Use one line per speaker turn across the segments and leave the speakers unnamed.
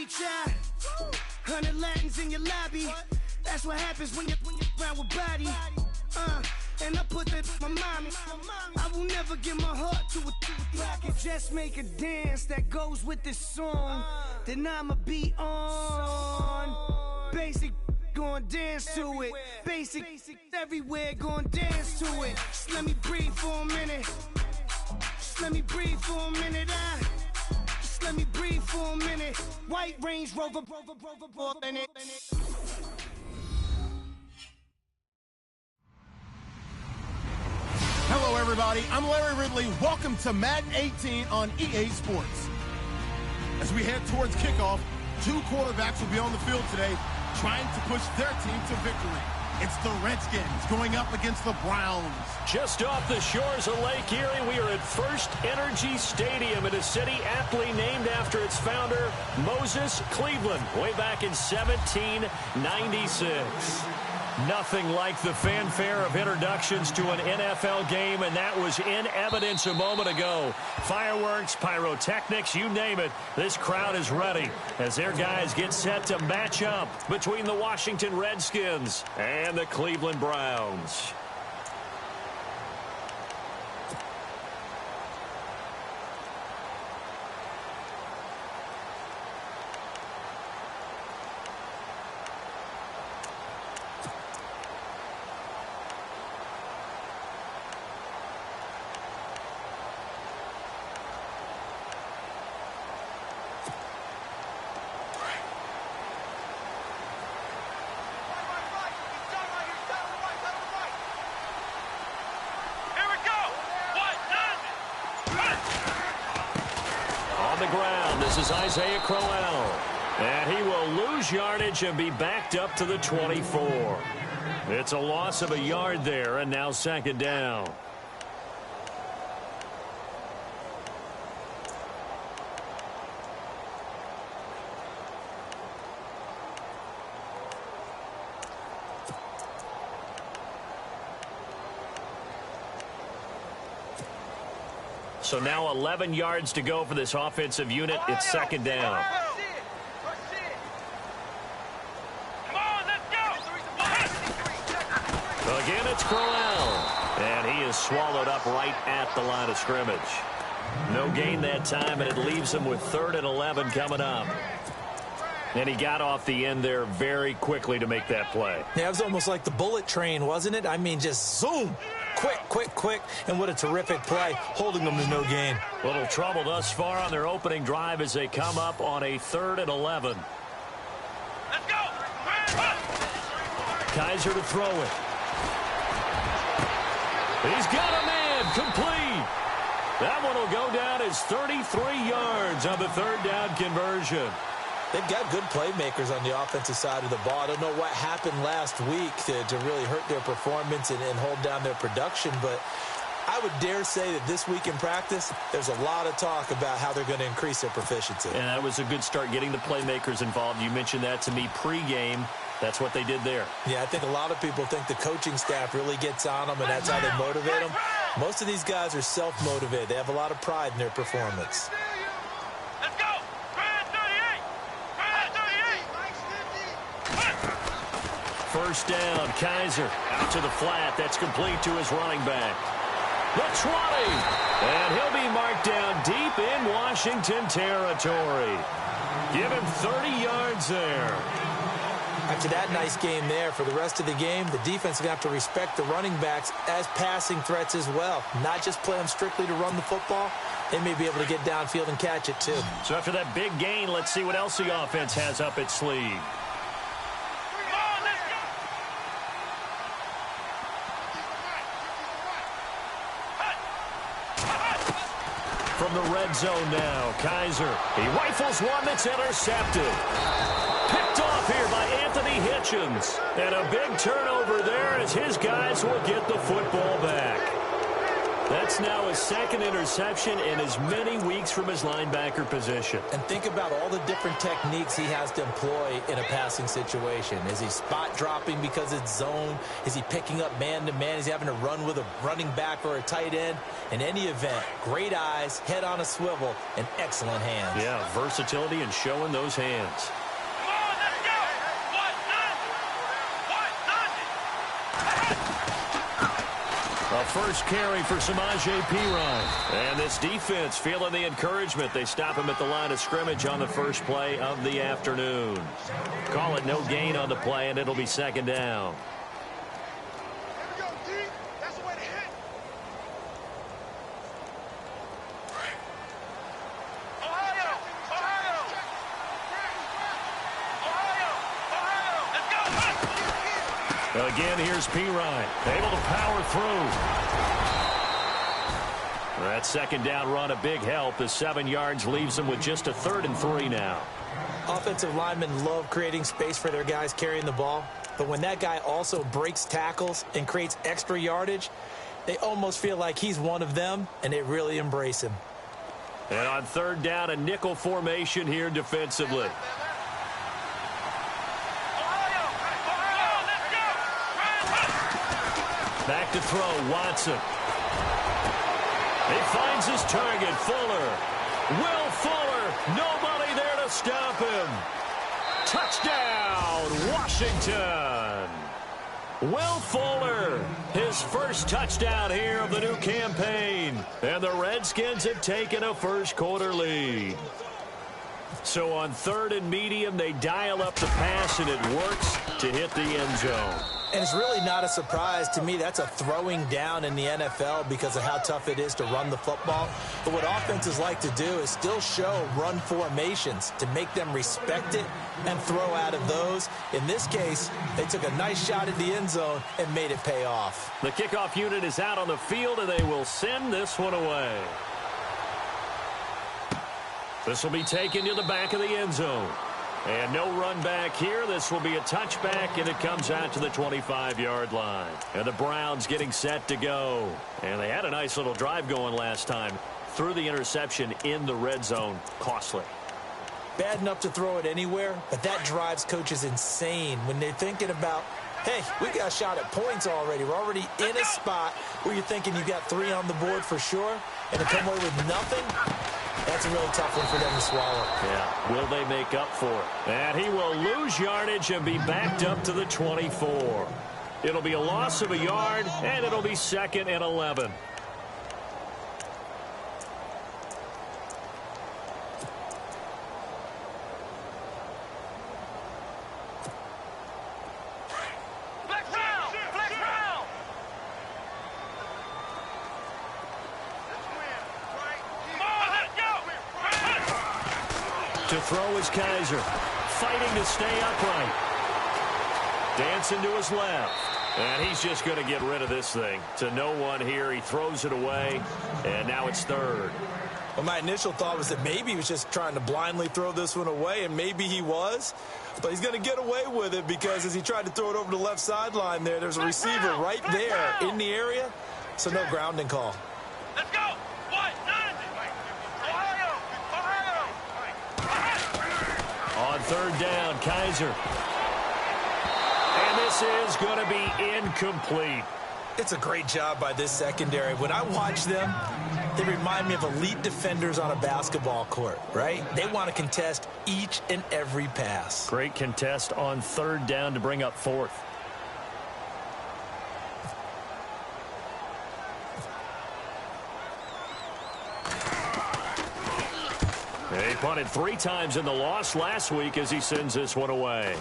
child. 100 Latins in your lobby. That's what happens when you're around with body. And I put that in my mommy. I will never give my heart to a I can just make a dance that goes with this song. Then I'ma be on. Basic, gon' dance to it. Basic, everywhere, gon' dance to it. Just let me breathe for a minute. Just let me breathe for a minute. Just let me breathe for a minute. White Range Rover, in it.
Hello, everybody. I'm Larry Ridley. Welcome to Madden 18 on EA Sports. As we head towards kickoff, two quarterbacks will be on the field today trying to push their team to victory. It's the Redskins going up against the Browns.
Just off the shores of Lake Erie, we are at First Energy Stadium in a city aptly named after its founder, Moses Cleveland, way back in 1796. Nothing like the fanfare of introductions to an NFL game, and that was in evidence a moment ago. Fireworks, pyrotechnics, you name it. This crowd is ready as their guys get set to match up between the Washington Redskins and the Cleveland Browns. The ground. This is Isaiah Crowell. And he will lose yardage and be backed up to the 24. It's a loss of a yard there, and now second down. So now 11 yards to go for this offensive unit. It's second down. Again, it's Crowell. And he is swallowed up right at the line of scrimmage. No gain that time, and it leaves him with 3rd and 11 coming up. And he got off the end there very quickly to make that play.
Yeah, it was almost like the bullet train, wasn't it? I mean, just zoom. Quick, and what a terrific play, holding them to no gain.
Little trouble thus far on their opening drive as they come up on a 3rd and 11.
Let's go!
Kaiser to throw it. He's got a man, complete. That one will go down as 33 yards on the 3rd down conversion.
They've got good playmakers on the offensive side of the ball. I don't know what happened last week to really hurt their performance and hold down their production, but I would dare say that this week in practice, there's a lot of talk about how they're going to increase their proficiency.
And that was a good start, getting the playmakers involved. You mentioned that to me pregame. That's what they did there.
Yeah, I think a lot of people think the coaching staff really gets on them, and that's how they motivate them. Most of these guys are self-motivated. They have a lot of pride in their performance.
Let's go!
First down, Kaiser out to the flat. That's complete to his running back. The 20. And he'll be marked down deep in Washington territory. Give him 30 yards there.
After that nice game there, for the rest of the game, the defense is going to have to respect the running backs as passing threats as well. Not just play them strictly to run the football. They may be able to get downfield and catch it, too.
So after that big gain, let's see what else the offense has up its sleeve. From the red zone now, Kaiser. He rifles one that's intercepted. Picked off here by Anthony Hitchens. And a big turnover there as his guys will get the football back. That's now his second interception in as many weeks from his linebacker position.
And think about all the different techniques he has to employ in a passing situation. Is he spot dropping because it's zone? Is he picking up man-to-man? Is he having to run with a running back or a tight end? In any event, great eyes, head on a swivel, and excellent hands.
Yeah, versatility and showing those hands. A first carry for Samaje Perine. And this defense feeling the encouragement. They stop him at the line of scrimmage on the first play of the afternoon. Call it no gain on the play, and it'll be second down. Again, here's Perine, able to power through. That second down run, a big help. The 7 yards leaves them with just a 3rd and 3 now.
Offensive linemen love creating space for their guys carrying the ball. But when that guy also breaks tackles and creates extra yardage, they almost feel like he's one of them, and they really embrace him.
And on 3rd down, a nickel formation here defensively. Back to throw, Watson. He finds his target, Fuller. Will Fuller, nobody there to stop him. Touchdown, Washington. Will Fuller, his first touchdown here of the new campaign. And the Redskins have taken a first-quarter lead. So on 3rd and medium, they dial up the pass, and it works to hit the end zone.
And it's really not a surprise to me. That's a throwing down in the NFL because of how tough it is to run the football. But what offenses like to do is still show run formations to make them respect it and throw out of those. In this case, they took a nice shot at the end zone and made it pay off.
The kickoff unit is out on the field, and they will send this one away. This will be taken to the back of the end zone. And no run back here. This will be a touchback, and it comes out to the 25-yard line. And the Browns getting set to go. And they had a nice little drive going last time. Threw the interception in the red zone. Costly.
Bad enough to throw it anywhere, but that drives coaches insane when they're thinking about, hey, we got a shot at points already. We're already in a spot where you're thinking you got 3 on the board for sure, and to come away with nothing, that's a really tough one for them to swallow.
Yeah, will they make up for it? And he will lose yardage and be backed up to the 24. It'll be a loss of a yard, and it'll be 2nd and 11. To throw is Kaiser, fighting to stay upright. Dancing to his left. And he's just going to get rid of this thing. To no one here. He throws it away, and now it's 3rd.
Well, my initial thought was that maybe he was just trying to blindly throw this one away, and maybe he was. But he's going to get away with it because as he tried to throw it over the left sideline there's a receiver right there in the area, so no grounding call.
Let's go!
On 3rd down, Kaiser. And this is going to be incomplete.
It's a great job by this secondary. When I watch them, they remind me of elite defenders on a basketball court, right? They want to contest each and every pass.
Great contest on 3rd down to bring up 4th. He punted 3 times in the loss last week as he sends this one away.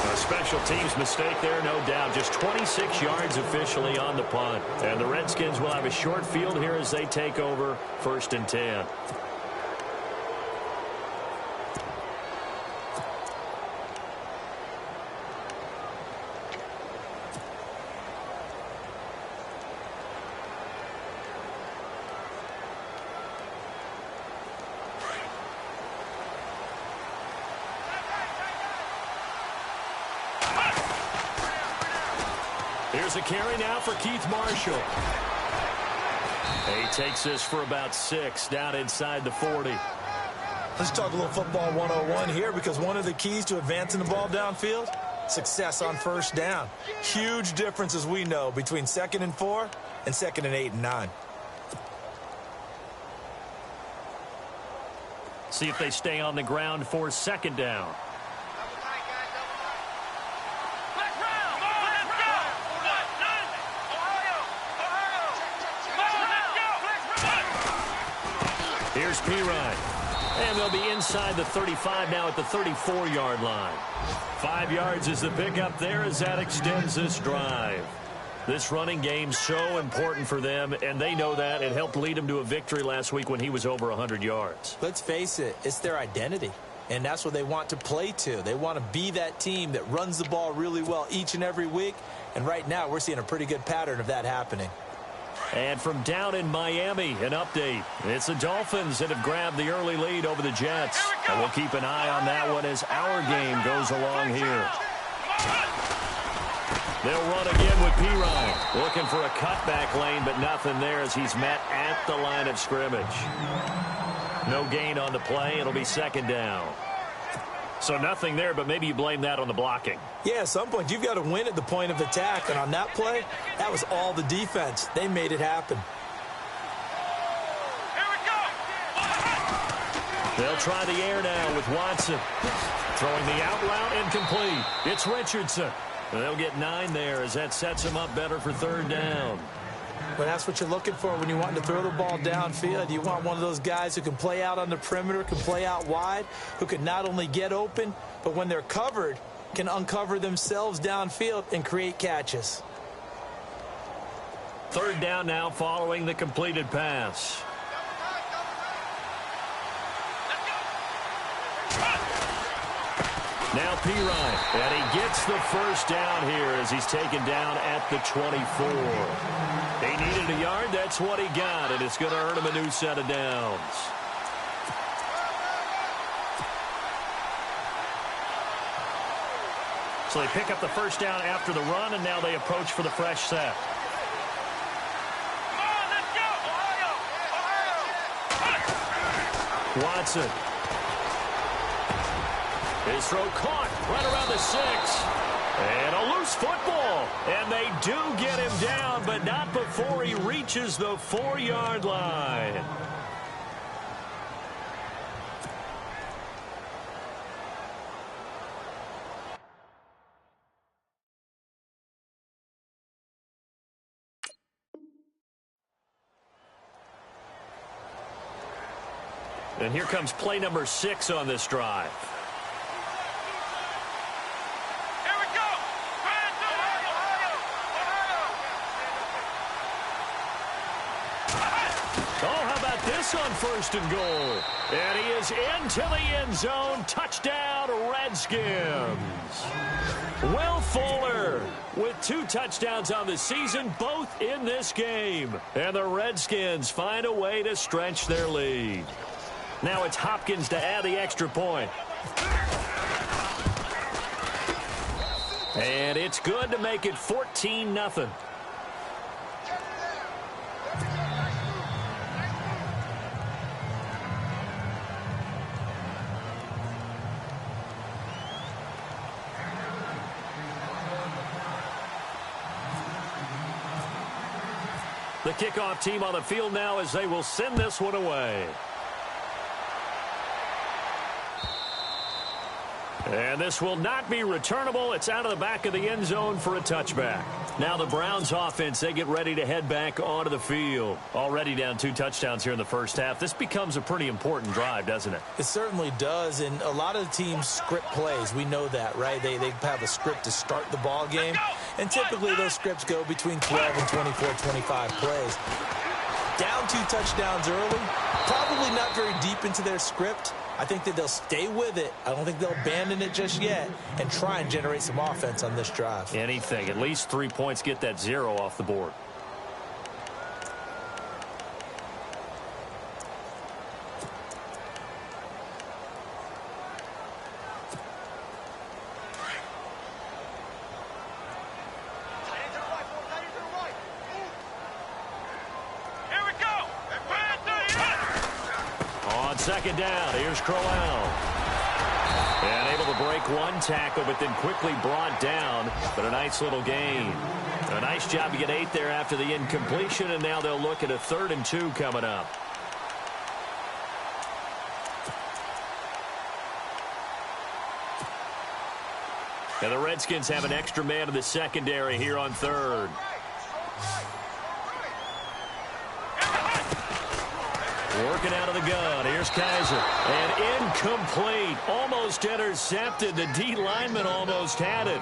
A special teams mistake there, no doubt. Just 26 yards officially on the punt. And the Redskins will have a short field here as they take over 1st and 10. Here's a carry now for Keith Marshall. He takes this for about 6 down inside the 40.
Let's talk a little football 101 here, because one of the keys to advancing the ball downfield, success on first down. Huge difference, as we know, between 2nd and 4 and 2nd and 8 and 9.
See if they stay on the ground for 2nd down. Here's Pirine. And they'll be inside the 35 now at the 34-yard line. 5 yards is the pickup there as that extends this drive. This running game so important for them, and they know that. It helped lead them to a victory last week when he was over 100 yards.
Let's face it, it's their identity, and that's what they want to play to. They want to be that team that runs the ball really well each and every week, and right now we're seeing a pretty good pattern of that happening.
And from down in Miami, an update. It's the Dolphins that have grabbed the early lead over the Jets. And we'll keep an eye on that one as our game goes along here. They'll run again with Pirine. Looking for a cutback lane, but nothing there as he's met at the line of scrimmage. No gain on the play. It'll be 2nd down. So nothing there, but maybe you blame that on the blocking.
Yeah, at some point you've got to win at the point of attack, and on that play, that was all the defense. They made it happen.
Here we go.
They'll try the air now with Watson. Throwing the out route incomplete. It's Richardson. They'll get 9 there as that sets them up better for 3rd down.
But that's what you're looking for when you want to throw the ball downfield. You want one of those guys who can play out on the perimeter, can play out wide, who can not only get open, but when they're covered, can uncover themselves downfield and create catches.
3rd down now following the completed pass. Now Pirine, and he gets the 1st down here as he's taken down at the 24. He needed a yard. That's what he got, and it's going to earn him a new set of downs. So they pick up the 1st down after the run, and now they approach for the fresh set.
Come on, let's go. Ohio.
Watson. His throw caught right around the 6. And a loose football. And they do get him down, but not before he reaches the 4-yard line. And here comes play number 6 on this drive. On 1st and goal. And he is into the end zone. Touchdown, Redskins. Will Fuller with 2 touchdowns on the season, both in this game. And the Redskins find a way to stretch their lead. Now it's Hopkins to add the extra point. And it's good to make it 14-0. The kickoff team on the field now as they will send this one away. And this will not be returnable. It's out of the back of the end zone for a touchback. Now the Browns offense, they get ready to head back onto the field. Already down 2 touchdowns here in the first half. This becomes a pretty important drive, doesn't it?
It certainly does, and a lot of the teams script plays. We know that, right? They have a script to start the ball game, and typically those scripts go between 12 and 24, 25 plays. Down 2 touchdowns early, probably not very deep into their script. I think that they'll stay with it. I don't think they'll abandon it just yet and try and generate some offense on this drive.
Anything. At least 3 points, get that 0 off the board.
Tight ends are right.
second down. Here's Crowell. And able to break one tackle, but then quickly brought down. But a nice little gain. A nice job to get 8 there after the incompletion, and now they'll look at a 3rd and 2 coming up. And the Redskins have an extra man in the secondary here on 3rd. Working out of the gun. Here's Kaiser. And incomplete. Almost intercepted. The D lineman almost had it.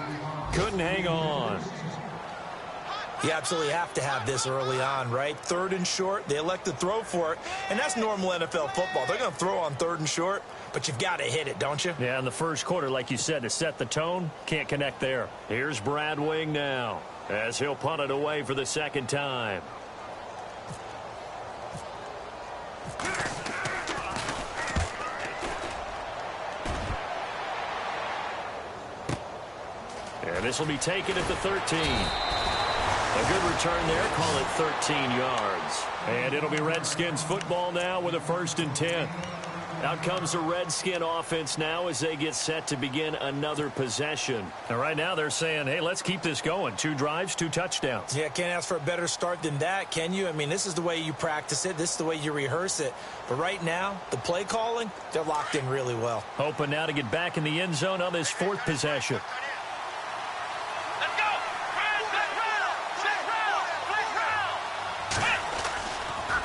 Couldn't hang on.
You absolutely have to have this early on, right? 3rd and short. They elect to throw for it. And that's normal NFL football. They're going to throw on 3rd and short, but you've got to hit it, don't you?
Yeah, in the first quarter, like you said, to set the tone, can't connect there. Here's Brad Wing now as he'll punt it away for the second time. And this will be taken at the 13. A good return there. Call it 13 yards. And it'll be Redskins football now with a 1st and 10. Out comes the Redskin offense now as they get set to begin another possession. And right now they're saying, hey, let's keep this going. 2 drives, 2 touchdowns.
Yeah, can't ask for a better start than that, can you? I mean, this is the way you practice it. This is the way you rehearse it. But right now, the play calling, they're locked in really well.
Hoping now to get back in the end zone on this 4th possession.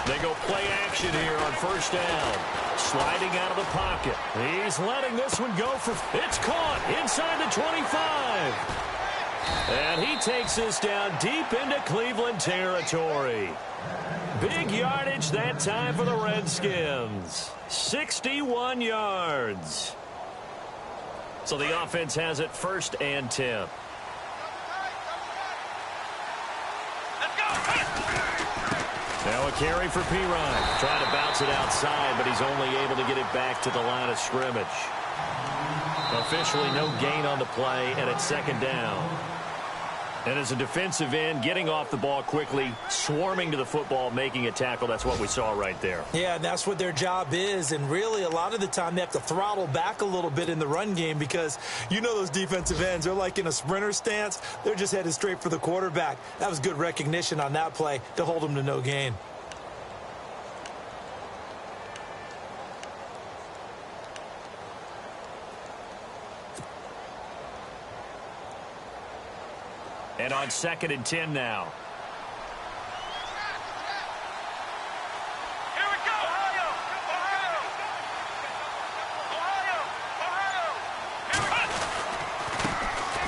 They go play action here on 1st down. Sliding out of the pocket. He's letting this one go for... It's caught inside the 25. And he takes this down deep into Cleveland territory. Big yardage that time for the Redskins. 61 yards. So the offense has it 1st and 10. Now a carry for Pirine. Trying to bounce it outside, but he's only able to get it back to the line of scrimmage. Officially no gain on the play, and it's 2nd down. And as a defensive end, getting off the ball quickly, swarming to the football, making a tackle, that's what we saw right there.
Yeah, and that's what their job is. And really, a lot of the time, they have to throttle back a little bit in the run game because you know those defensive ends, they're like in a sprinter stance. They're just headed straight for the quarterback. That was good recognition on that play to hold them to no gain.
And on 2nd and 10 now.
Here we go! Ohio!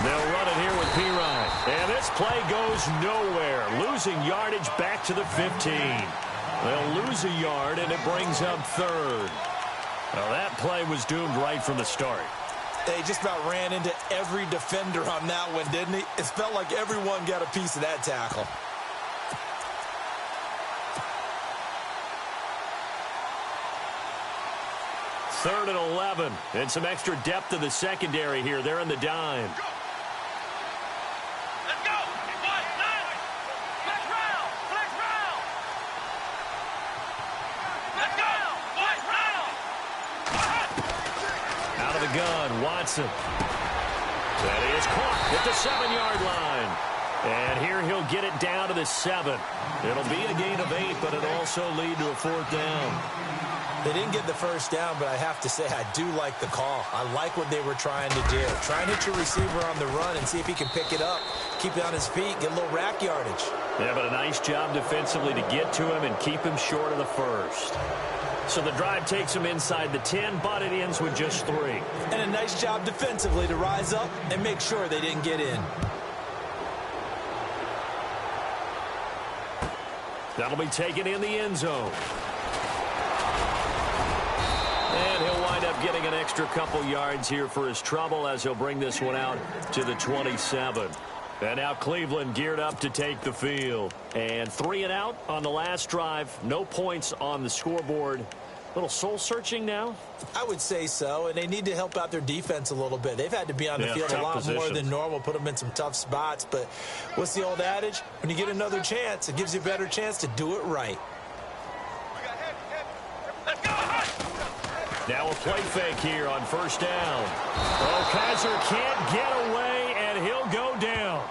They'll run it here with Pirine. And this play goes nowhere. Losing yardage back to the 15. They'll lose a yard, and it brings up 3rd. Well, that play was doomed right from the start.
They just about ran into every defender on that one, didn't he? It felt like everyone got a piece of that tackle.
Third and 11. And some extra depth to the secondary here. They're in the dime.
Let's go! Flex round! Flex round! Let's go! Flex round!
Out of the gun, Watson. That is caught at the 7-yard line. And here he'll get it down to the 7. It'll be a gain of 8, but it'll also lead to a 4th down.
They didn't get the 1st down, but I have to say I do like the call. I like what they were trying to do. Try and hit your receiver on the run and see if he can pick it up, keep it on his feet, get a little rack yardage.
Yeah, but a nice job defensively to get to him and keep him short of the 1st. So the drive takes him inside the 10, but it ends with just 3.
And a nice job defensively to rise up and make sure they didn't get in.
That'll be taken in the end zone. And he'll wind up getting an extra couple yards here for his trouble as he'll bring this one out to the 27. And now Cleveland geared up to take the field. And 3 and out on the last drive. No points on the scoreboard. Little soul-searching now?
I would say so, and they need to help out their defense a little bit. They've had to be on the field a lot more than normal, put them in some tough spots. But what's the old adage? When you get another chance, it gives you a better chance to do it right.
Let's go!
Now a play fake here on first down. Oh, Kaiser can't get away, and he'll go down.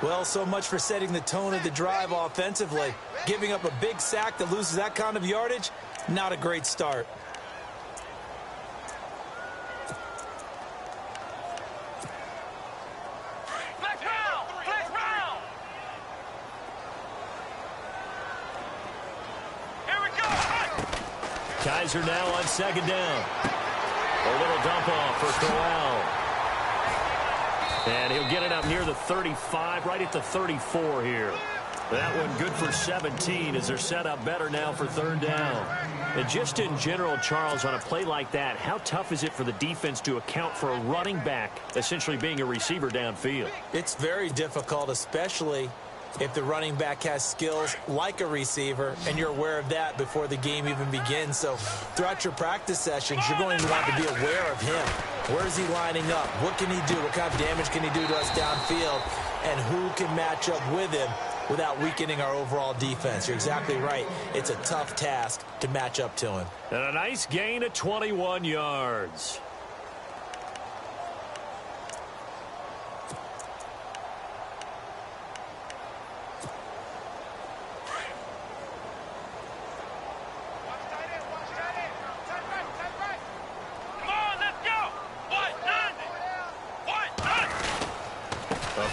Well, so much for setting the tone of the drive offensively. Giving up a big sack that loses that kind of yardage, not a great start.
Kaiser now on second down. A little dump off for Crowell. And he'll get it up near the 35, right at the 34 here. That one good for 17 as they're set up better now for third down. And just in general, Charles, on a play like that, how tough is it for the defense to account for a running back essentially being a receiver downfield?
It's very difficult, especially if the running back has skills like a receiver, and you're aware of that before the game even begins. So throughout your practice sessions, you're going to want to be aware of him. Where is he lining up? What can he do? What kind of damage can he do to us downfield? And who can match up with him without weakening our overall defense? You're exactly right. It's a tough task to match up to him.
And a nice gain of 21 yards.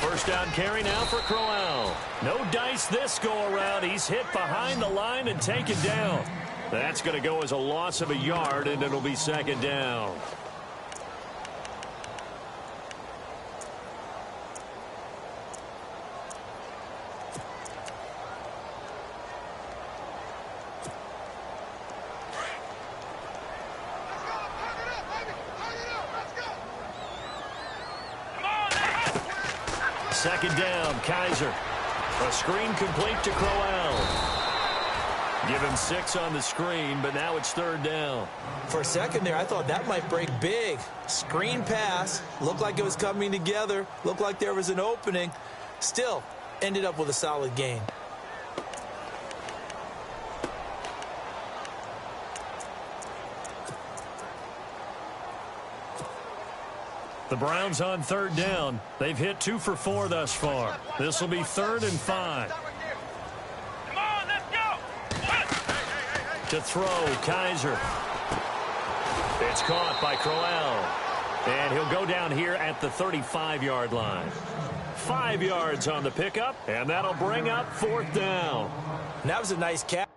First down carry now for Crowell. No dice this go-around. He's hit behind the line and taken down. That's going to go as a loss of a yard, and it'll be second down. Second down, Kaiser. A screen complete to Crowell. Give him 6 on the screen, but now it's third down.
For a second there, I thought that might break big. Screen pass. Looked like it was coming together. Looked like there was an opening. Still, ended up with a solid gain.
The Browns on third down. They've hit 2 for 4 thus far. This will be 3rd and 5.
Come on, let's go.
To throw, Kaiser. It's caught by Crowell. And he'll go down here at the 35-yard line. 5 yards on the pickup, and that'll bring up 4th down.
And that was a nice catch.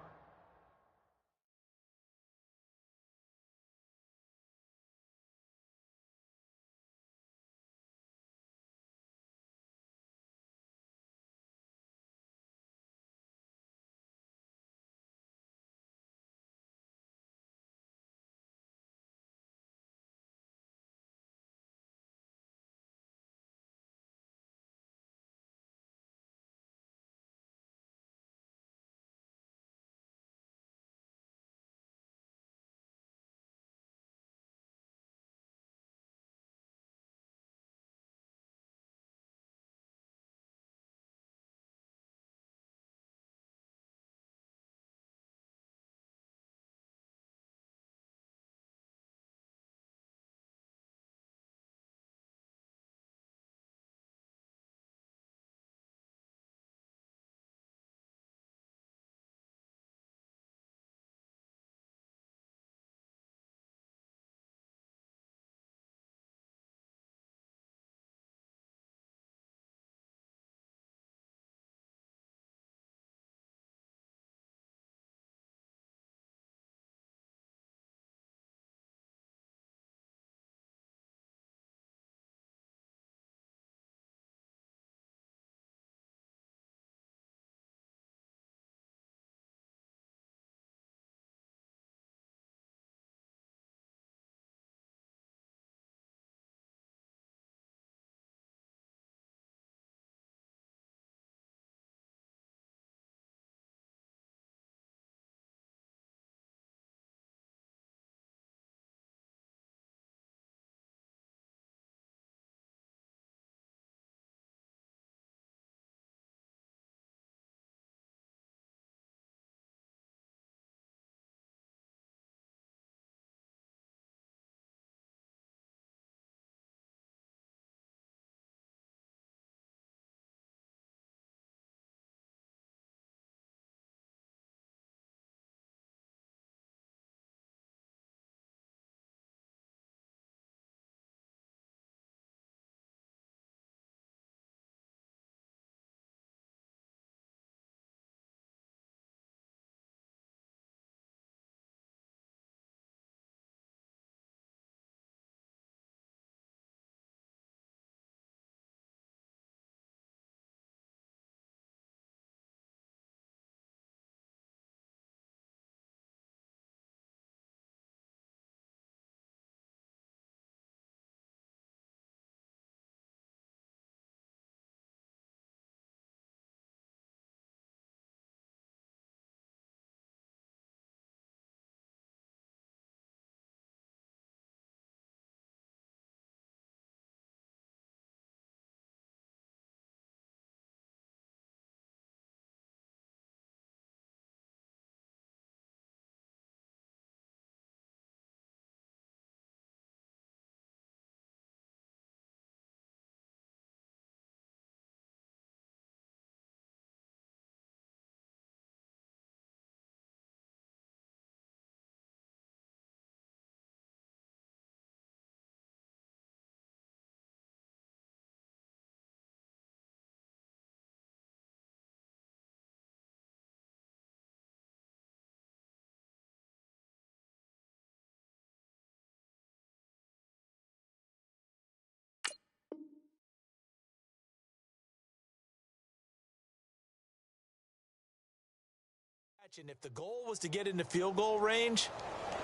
And if the goal was to get into field goal range,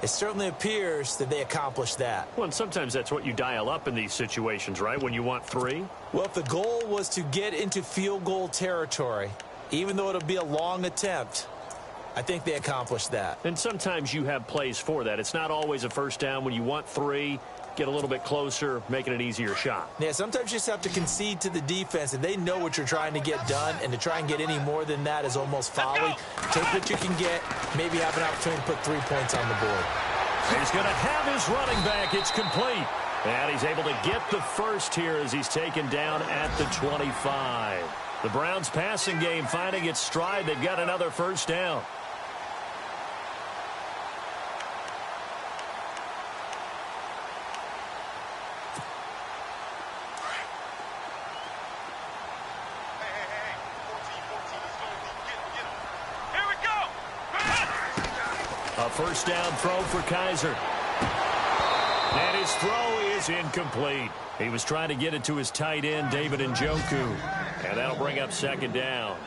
it certainly appears that they accomplished that.
Well, and sometimes that's what you dial up in these situations, right, when you want 3?
Well, if the goal was to get into field goal territory, even though it'll be a long attempt, I think they accomplished that.
And sometimes you have plays for that. It's not always a first down. When you want 3, get a little bit closer, making an easier shot.
Yeah, sometimes you just have to concede to the defense, and they know what you're trying to get done, and to try and get any more than that is almost folly. Take what you can get, maybe have an opportunity to put 3 points on the board.
He's going to have his running back. It's complete. And he's able to get the first here as he's taken down at the 25. The Browns passing game finding its stride. They've got another first down. A first down throw for Kaiser. And his throw is incomplete. He was trying to get it to his tight end, David Njoku. And that'll bring up second down.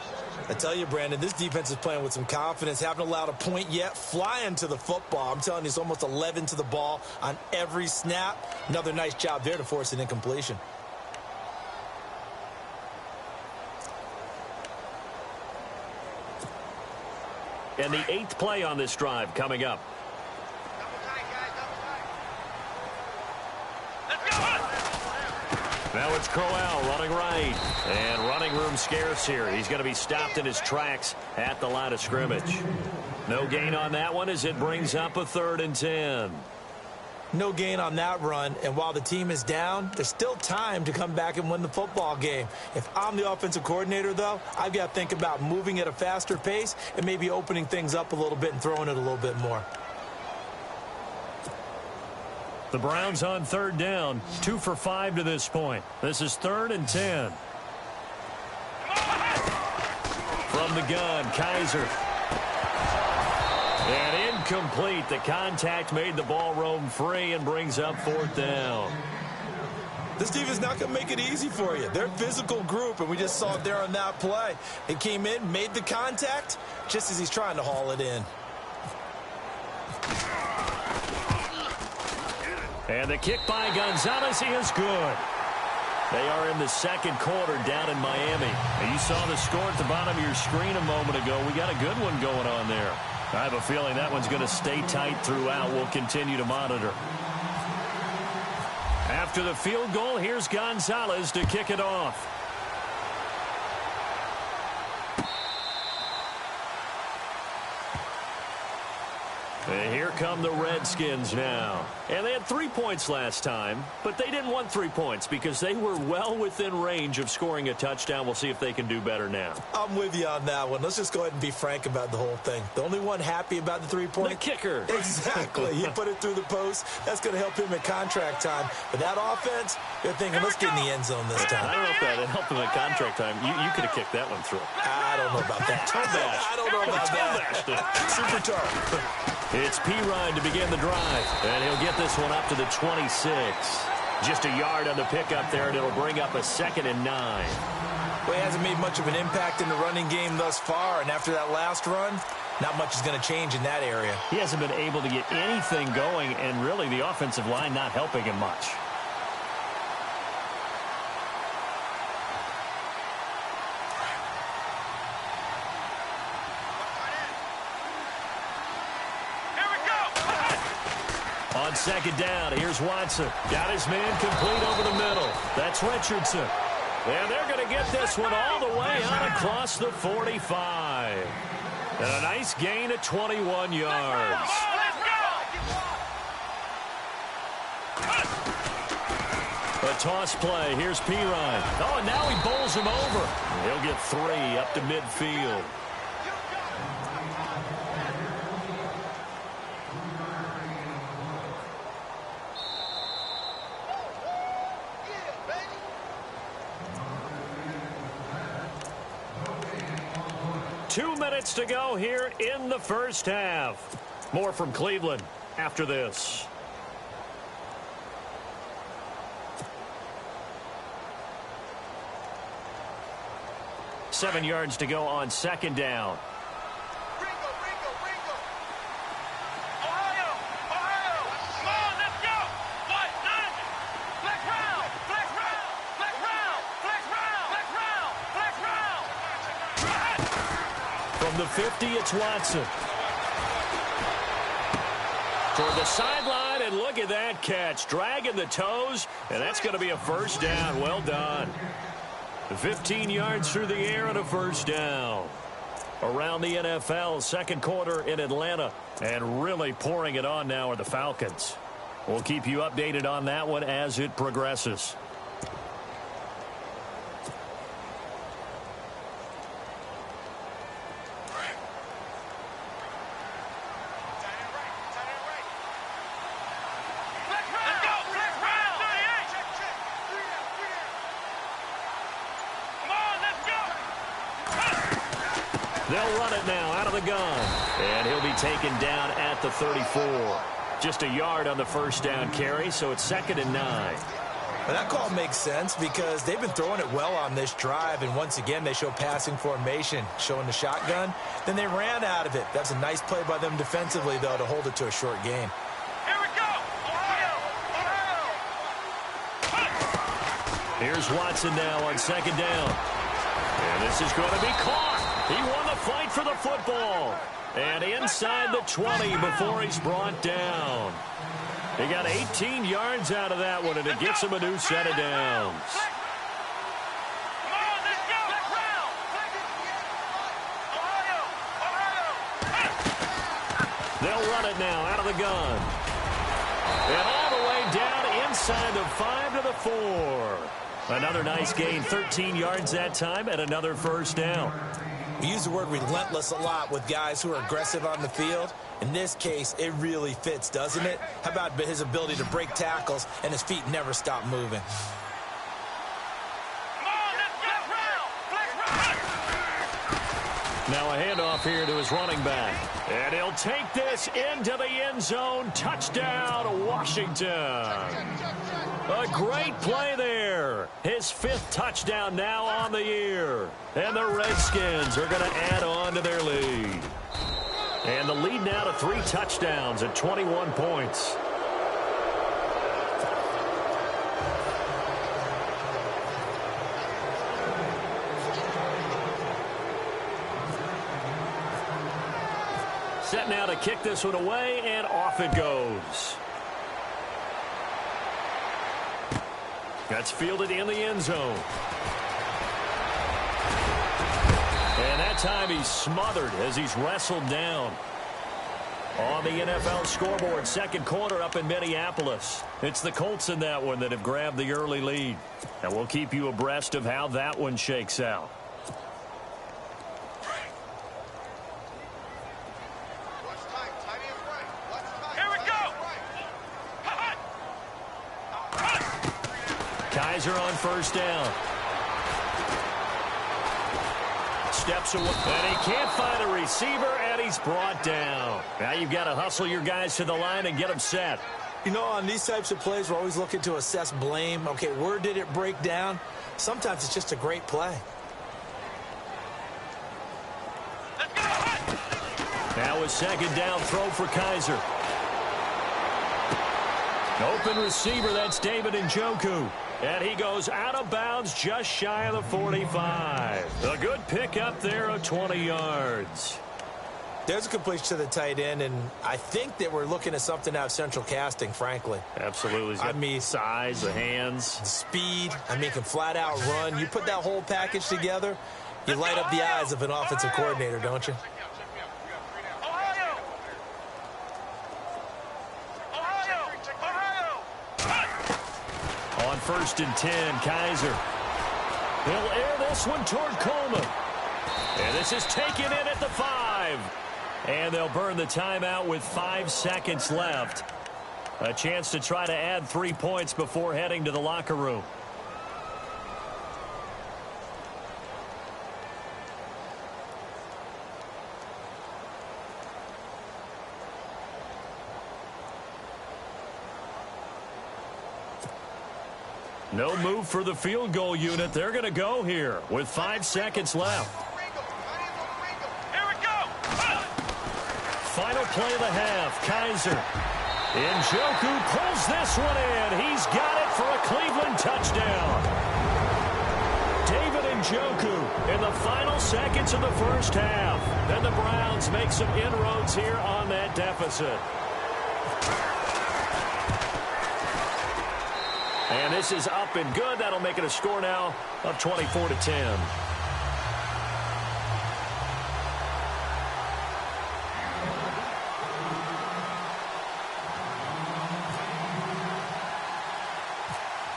I tell you, Brandon, this defense is playing with some confidence. Haven't allowed a point yet. Flying to the football. I'm telling you, it's almost 11 to the ball on every snap. Another nice job there to force an incompletion.
And the 8th play on this drive coming up. Now it's Crowell running right. And running room scarce here. He's going to be stopped in his tracks at the line of scrimmage. No gain on that one as it brings up a 3rd and 10.
No gain on that run, and while the team is down, there's still time to come back and win the football game. If I'm the offensive coordinator, though, I've got to think about moving at a faster pace and maybe opening things up a little bit and throwing it a little bit more.
The Browns on 3rd down, 2 for 5 to this point. This is 3rd and 10. From the gun, Kaiser. And incomplete. The contact made the ball roam free and brings up 4th down.
This team is not going to make it easy for you. They're a physical group, and we just saw it there on that play. It came in, made the contact, just as he's trying to haul it in.
And the kick by Gonzalez, he is good. They are in the 2nd quarter down in Miami. And you saw the score at the bottom of your screen a moment ago. We got a good one going on there. I have a feeling that one's going to stay tight throughout. We'll continue to monitor. After the field goal, here's Gonzalez to kick it off. And here come the Redskins now. And they had 3 points last time, but they didn't want 3 points because they were well within range of scoring a touchdown. We'll see if they can do better now.
I'm with you on that one. Let's just go ahead and be frank about the whole thing. The only one happy about the 3-point?
The kicker.
Exactly. He put it through the post. That's going to help him at contract time. But that offense, they're thinking, let's get in the end zone this time.
I don't know if that helped him at contract time. You could have kicked that one through.
I don't know about that. I don't know about that. Super tough.
It's Pirine to begin the drive, and he'll get this one up to the 26. Just a yard on the pickup there, and it'll bring up a 2nd and 9.
Well, he hasn't made much of an impact in the running game thus far, and after that last run, not much is going to change in that area.
He hasn't been able to get anything going, and really the offensive line not helping him much. On 2nd down, here's Watson. Got his man complete over the middle. That's Richardson. And they're going to get this one all the way out across the 45. And a nice gain of 21 yards. A toss play. Here's Pirine. Oh, and now he bowls him over. He'll get 3 up to midfield. Two minutes to go here in the first half. More from Cleveland after this. $7 yards to go on 2nd down. From the 50, it's Watson. Toward the sideline, and look at that catch. Dragging the toes, and that's going to be a first down. Well done. 15 yards through the air and a first down. Around the NFL, second quarter in Atlanta, and really pouring it on now are the Falcons. We'll keep you updated on that one as it progresses. They'll run it now out of the gun. And he'll be taken down at the 34. Just a yard on the first down carry, so it's 2nd and 9.
Well, that call makes sense because they've been throwing it well on this drive, and once again they show passing formation, showing the shotgun. Then they ran out of it. That's a nice play by them defensively, though, to hold it to a short gain.
Here we go! Ohio! Ohio!
Here's Watson now on 2nd down. And this is going to be caught. He won the fight for the football. And inside the 20 before he's brought down. He got 18 yards out of that one, and it gets him a new set of downs.
Come on, let's go! Ohio!
They'll run it now out of the gun. And all the way down inside the 5 to the 4. Another nice gain, 13 yards that time, and another first down.
We use the word relentless a lot with guys who are aggressive on the field. In this case, it really fits, doesn't it? How about his ability to break tackles and his feet never stop moving?
Come on, let's go!
Now a handoff here to his running back. And he'll take this into the end zone. Touchdown, Washington. A great play there. His 5th touchdown now on the year. And the Redskins are going to add on to their lead. And the lead now to 3 touchdowns at 21 points. Set now to kick this one away, and off it goes. That's fielded in the end zone. And that time he's smothered as he's wrestled down. On the NFL scoreboard, second quarter up in Minneapolis. It's the Colts in that one that have grabbed the early lead. And we'll keep you abreast of how that one shakes out. Kaiser on first down. Steps away, and he can't find a receiver, and he's brought down. Now you've got to hustle your guys to the line and get them set.
You know, on these types of plays, we're always looking to assess blame. Okay, where did it break down? Sometimes it's just a great play.
Now a second down throw for Kaiser. Open receiver, that's David Njoku. And he goes out of bounds just shy of the 45. A good pickup there of 20 yards.
There's a completion to the tight end, and I think that we're looking at something out of central casting, frankly.
Absolutely.
I mean,
size, the hands.
Speed. I mean, can flat out run. You put that whole package together, you light up the eyes of an offensive coordinator, don't you?
On 1st and 10, Kaiser. He'll air this one toward Coleman. And this is taken in at the 5. And they'll burn the timeout with 5 seconds left. A chance to try to add 3 points before heading to the locker room. No move for the field goal unit. They're going to go here with 5 seconds left.
Here we go!
Final play of the half. Kaiser. Njoku pulls this one in. He's got it for a Cleveland touchdown. David Njoku in the final seconds of the first half. And the Browns make some inroads here on that deficit. And this is up and good. That'll make it a score now of 24-10.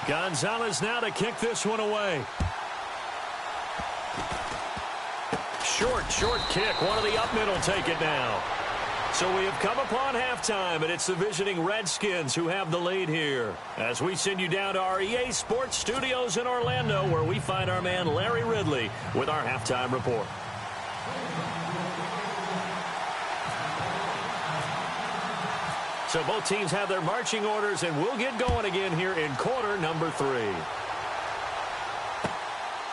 Gonzalez now to kick this one away. Short kick. One of the up middle take it now. So we have come upon halftime, and it's the visiting Redskins who have the lead here. As we send you down to our EA Sports Studios in Orlando, where we find our man Larry Ridley with our halftime report. So both teams have their marching orders, and we'll get going again here in quarter number 3.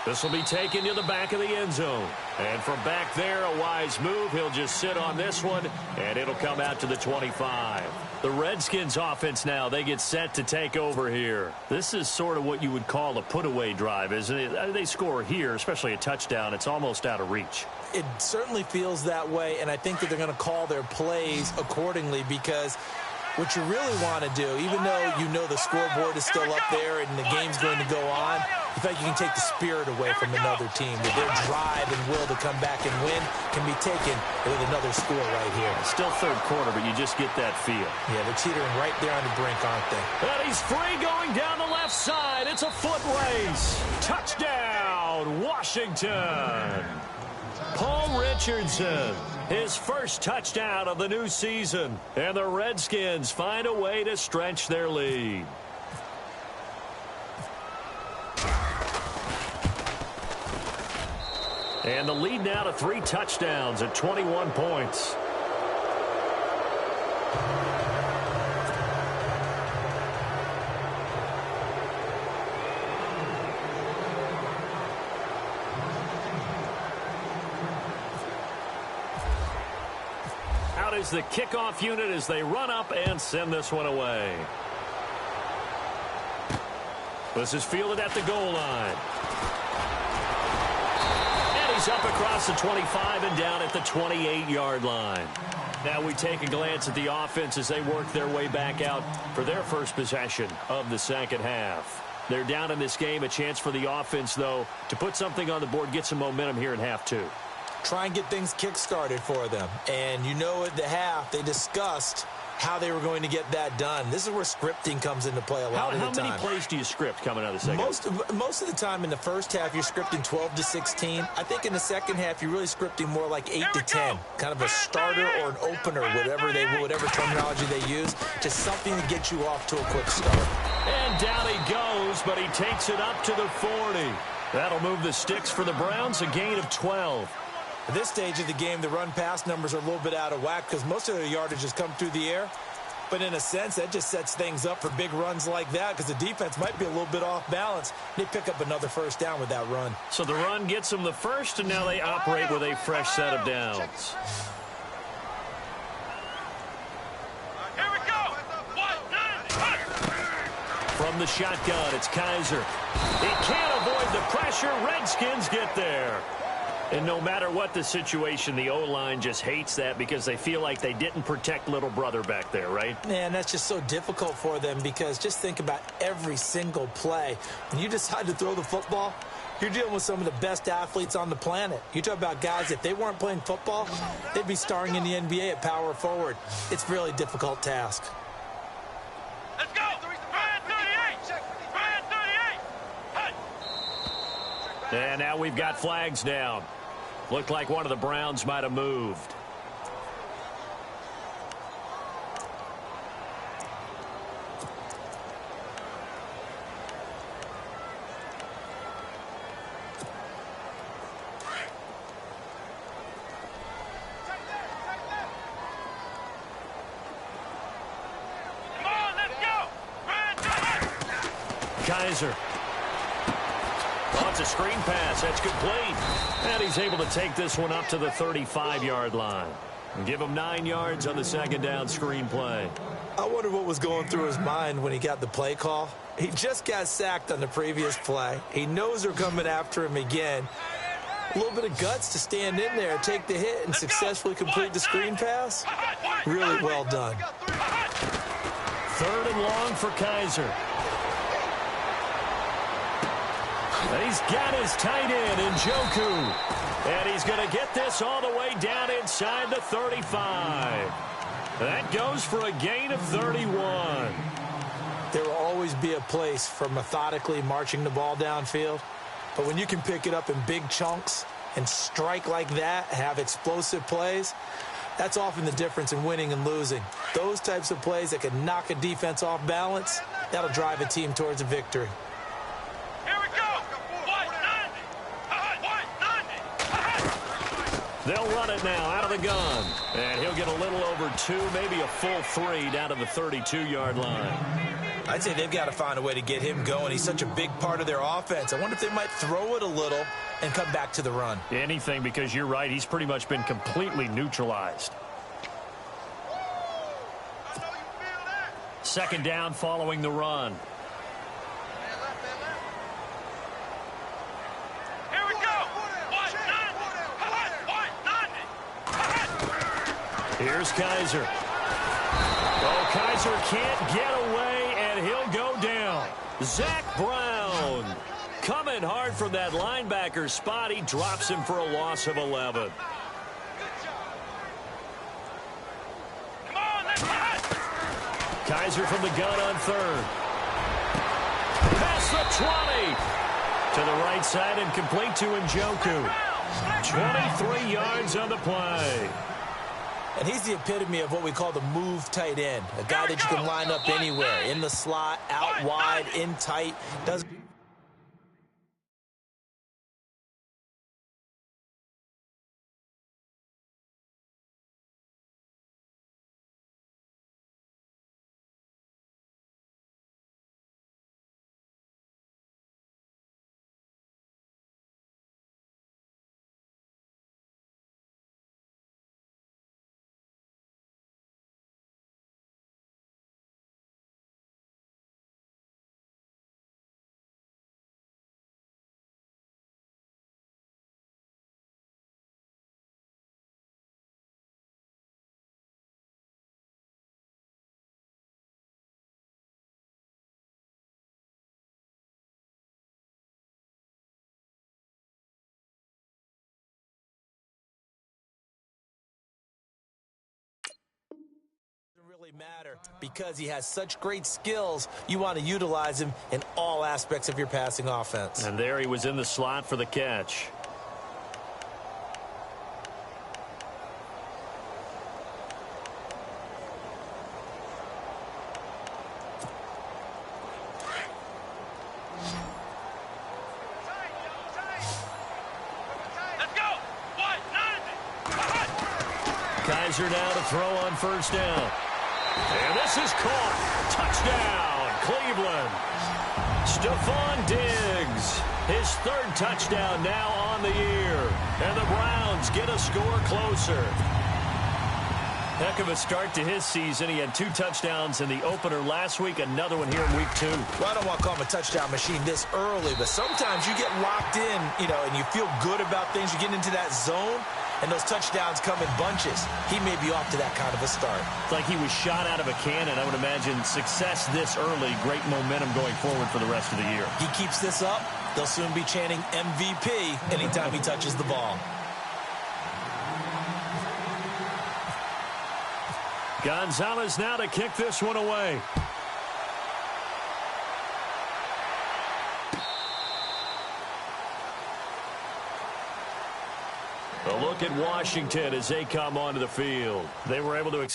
This will be taken to the back of the end zone. And from back there, a wise move. He'll just sit on this one, and it'll come out to the 25. The Redskins offense now, they get set to take over here. This is sort of what you would call a put-away drive, isn't it? They score here, especially a touchdown. It's almost out of reach.
It certainly feels that way, and I think that they're going to call their plays accordingly, because what you really want to do, even though you know the scoreboard is still up there and the game's going to go on, you feel like you can take the spirit away from another team. That their drive and will to come back and win can be taken with another score right here.
It's still third quarter, but you just get that feel.
Yeah, they're teetering right there on the brink, aren't they?
And he's free going down the left side. It's a foot race. Touchdown, Washington. Paul Richardson, his first touchdown of the new season. And the Redskins find a way to stretch their lead. And the lead now to 3 touchdowns at 21 points. Out is the kickoff unit as they run up and send this one away. This is fielded at the goal line. He's up across the 25 and down at the 28-yard line. Now we take a glance at the offense as they work their way back out for their first possession of the second half. They're down in this game. A chance for the offense, though, to put something on the board, get some momentum here in half 2.
Try and get things kick-started for them. And you know at the half, they discussed how they were going to get that done. This is where scripting comes into play a lot of the time.
How many plays do you script coming out of the second half?
Most of the time in the first half, you're scripting 12 to 16. I think in the second half, you're really scripting more like 8 to 10. Kind of a starter or an opener, whatever terminology they use, just something to get you off to a quick start.
And down he goes, but he takes it up to the 40. That'll move the sticks for the Browns, a gain of 12.
At this stage of the game, the run-pass numbers are a little bit out of whack because most of their yardage has come through the air. But in a sense, that just sets things up for big runs like that because the defense might be a little bit off balance. They pick up another first down with that run.
So the run gets them the first, and now they operate with a fresh set of downs.
Here we go.
From the shotgun, it's Kaiser. He can't avoid the pressure. Redskins get there. And no matter what the situation, the O-line just hates that because they feel like they didn't protect little brother back there, right?
Man, that's just so difficult for them because just think about every single play. When you decide to throw the football, you're dealing with some of the best athletes on the planet. You talk about guys, if they weren't playing football, they'd be starring in the NBA at power forward. It's a really difficult task.
Let's go. Brand 38. Brand 38. Hey.
And now we've got flags down. Looked like one of the Browns might have moved.
Come on, let's go. Brand 38.
Kaiser. Oh, it's a screen pass. That's complete. And he's able to take this one up to the 35-yard line. And give him 9 yards on the second down screen play.
I wonder what was going through his mind when he got the play call. He just got sacked on the previous play. He knows they're coming after him again. A little bit of guts to stand in there, take the hit, and successfully complete the screen pass. Really well done.
3rd and long for Kaiser. And he's got his tight end, Njoku. And he's going to get this all the way down inside the 35. That goes for a gain of 31.
There will always be a place for methodically marching the ball downfield. But when you can pick it up in big chunks and strike like that, have explosive plays, that's often the difference in winning and losing. Those types of plays that can knock a defense off balance, that'll drive a team towards a victory.
Here we go. 190.
They'll run it now out of the gun. And he'll get a little over 2, maybe a full 3 down to the 32-yard line.
I'd say they've got to find a way to get him going. He's such a big part of their offense. I wonder if they might throw it a little and come back to the run.
Anything, because you're right. He's pretty much been completely neutralized. 2nd down following the run.
Here we go. 190.
Here's Kaiser. Oh, Kaiser can't get away, and he'll go down. Zach Brown coming hard from that linebacker spot. He drops him for a loss of 11.
Come on, let's run.
Kaiser from the gun on 3rd. Past the 20. To the right side and complete to Njoku. 23 yards on the play.
And he's the epitome of what we call the move tight end. A guy that you can line up anywhere. In the slot, out wide, in tight. Doesn't really matter because he has such great skills. You want to utilize him in all aspects of your passing offense.
And there he was in the slot for the catch.
Let's go. 190.
Kaiser now to throw on 1st down. And this is caught. Touchdown, Cleveland. Stephon Diggs, his 3rd touchdown now on the year. And the Browns get a score closer. Heck of a start to his season. He had 2 touchdowns in the opener last week, another one here in week 2.
Well, I don't want to call him a touchdown machine this early, but sometimes you get locked in, and you feel good about things. You get into that zone, and those touchdowns come in bunches. He may be off to that kind of a start.
It's like he was shot out of a cannon. I would imagine success this early, great momentum going forward for the rest of the year.
He keeps this up, they'll soon be chanting MVP anytime he touches the ball.
Gonzalez now to kick this one away. A look at Washington as they come onto the field. They were able to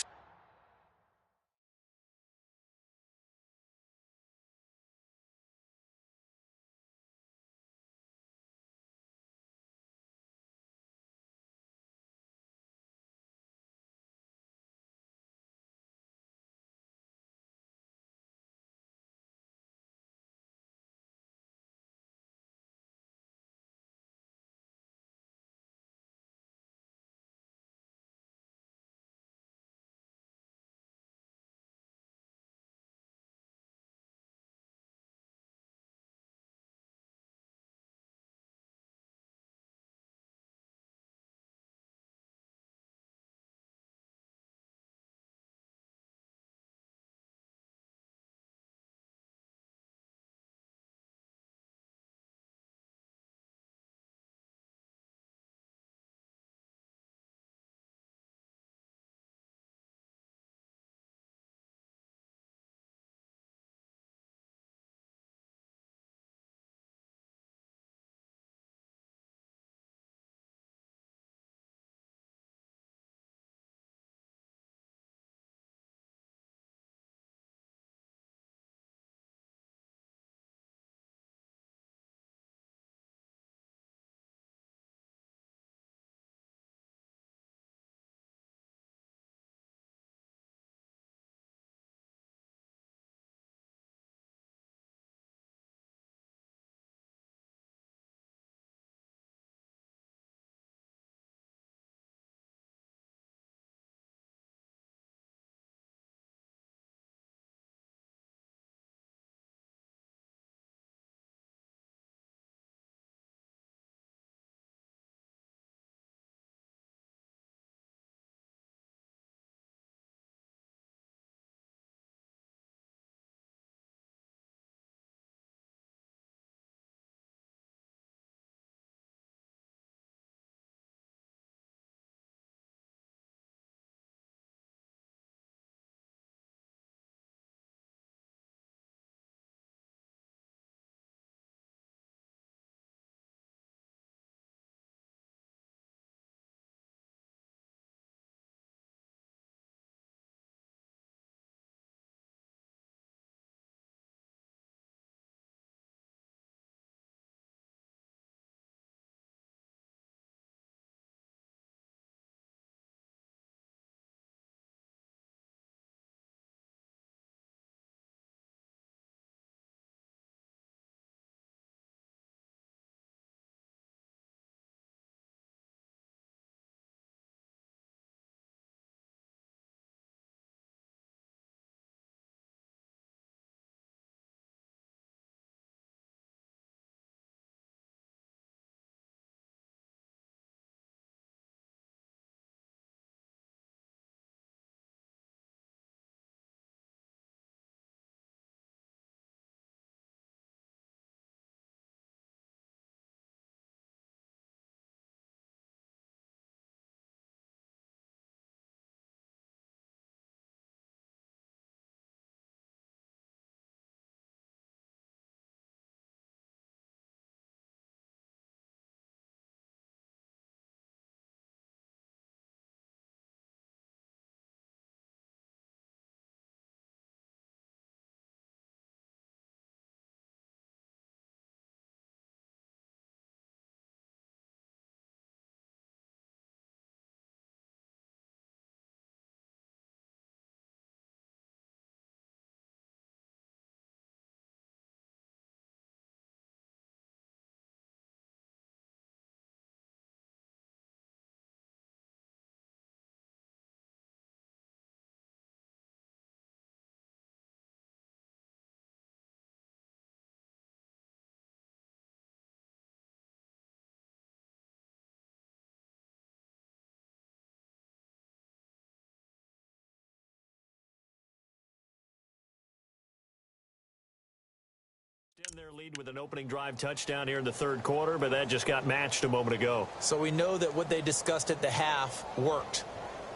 Their lead with an opening drive touchdown here in the third quarter, but that just got matched a moment ago.
So we know that what they discussed at the half worked.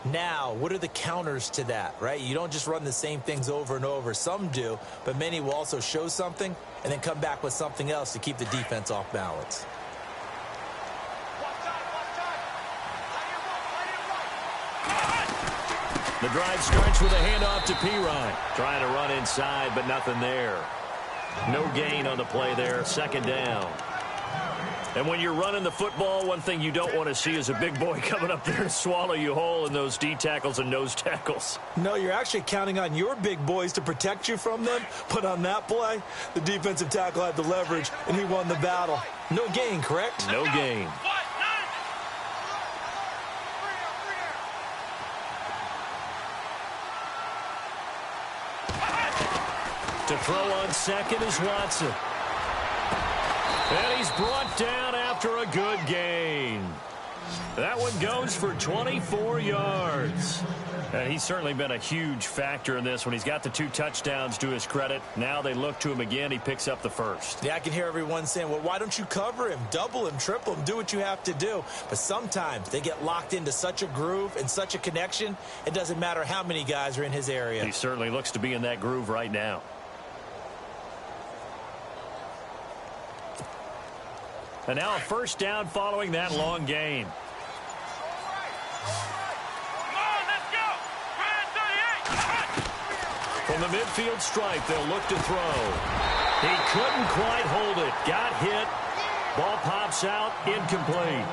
Now, what are the counters to that, right? You don't just run the same things over and over. Some do, but many will also show something and then come back with something else to keep the defense off balance.
The drive starts with a handoff to Pirine. Trying to run inside, but nothing there. No gain on the play there, second down. And when you're running the football, one thing you don't want to see is a big boy coming up there and swallow you whole in those D tackles and nose tackles.
No, you're actually counting on your big boys to protect you from them. But on that play, the defensive tackle had the leverage, and he won the battle. No gain, correct?
No gain. To throw on second is Watson. And he's brought down after a good gain. That one goes for 24 yards. And he's certainly been a huge factor in this when he's got the 2 touchdowns to his credit. Now they look to him again. He picks up the first.
Yeah, I can hear everyone saying, well, why don't you cover him, double him, triple him, do what you have to do. But sometimes they get locked into such a groove and such a connection, it doesn't matter how many guys are in his area.
He certainly looks to be in that groove right now. And now a first down following that long gain. From the midfield stripe, they'll look to throw. He couldn't quite hold it. Got hit. Ball pops out. Incomplete.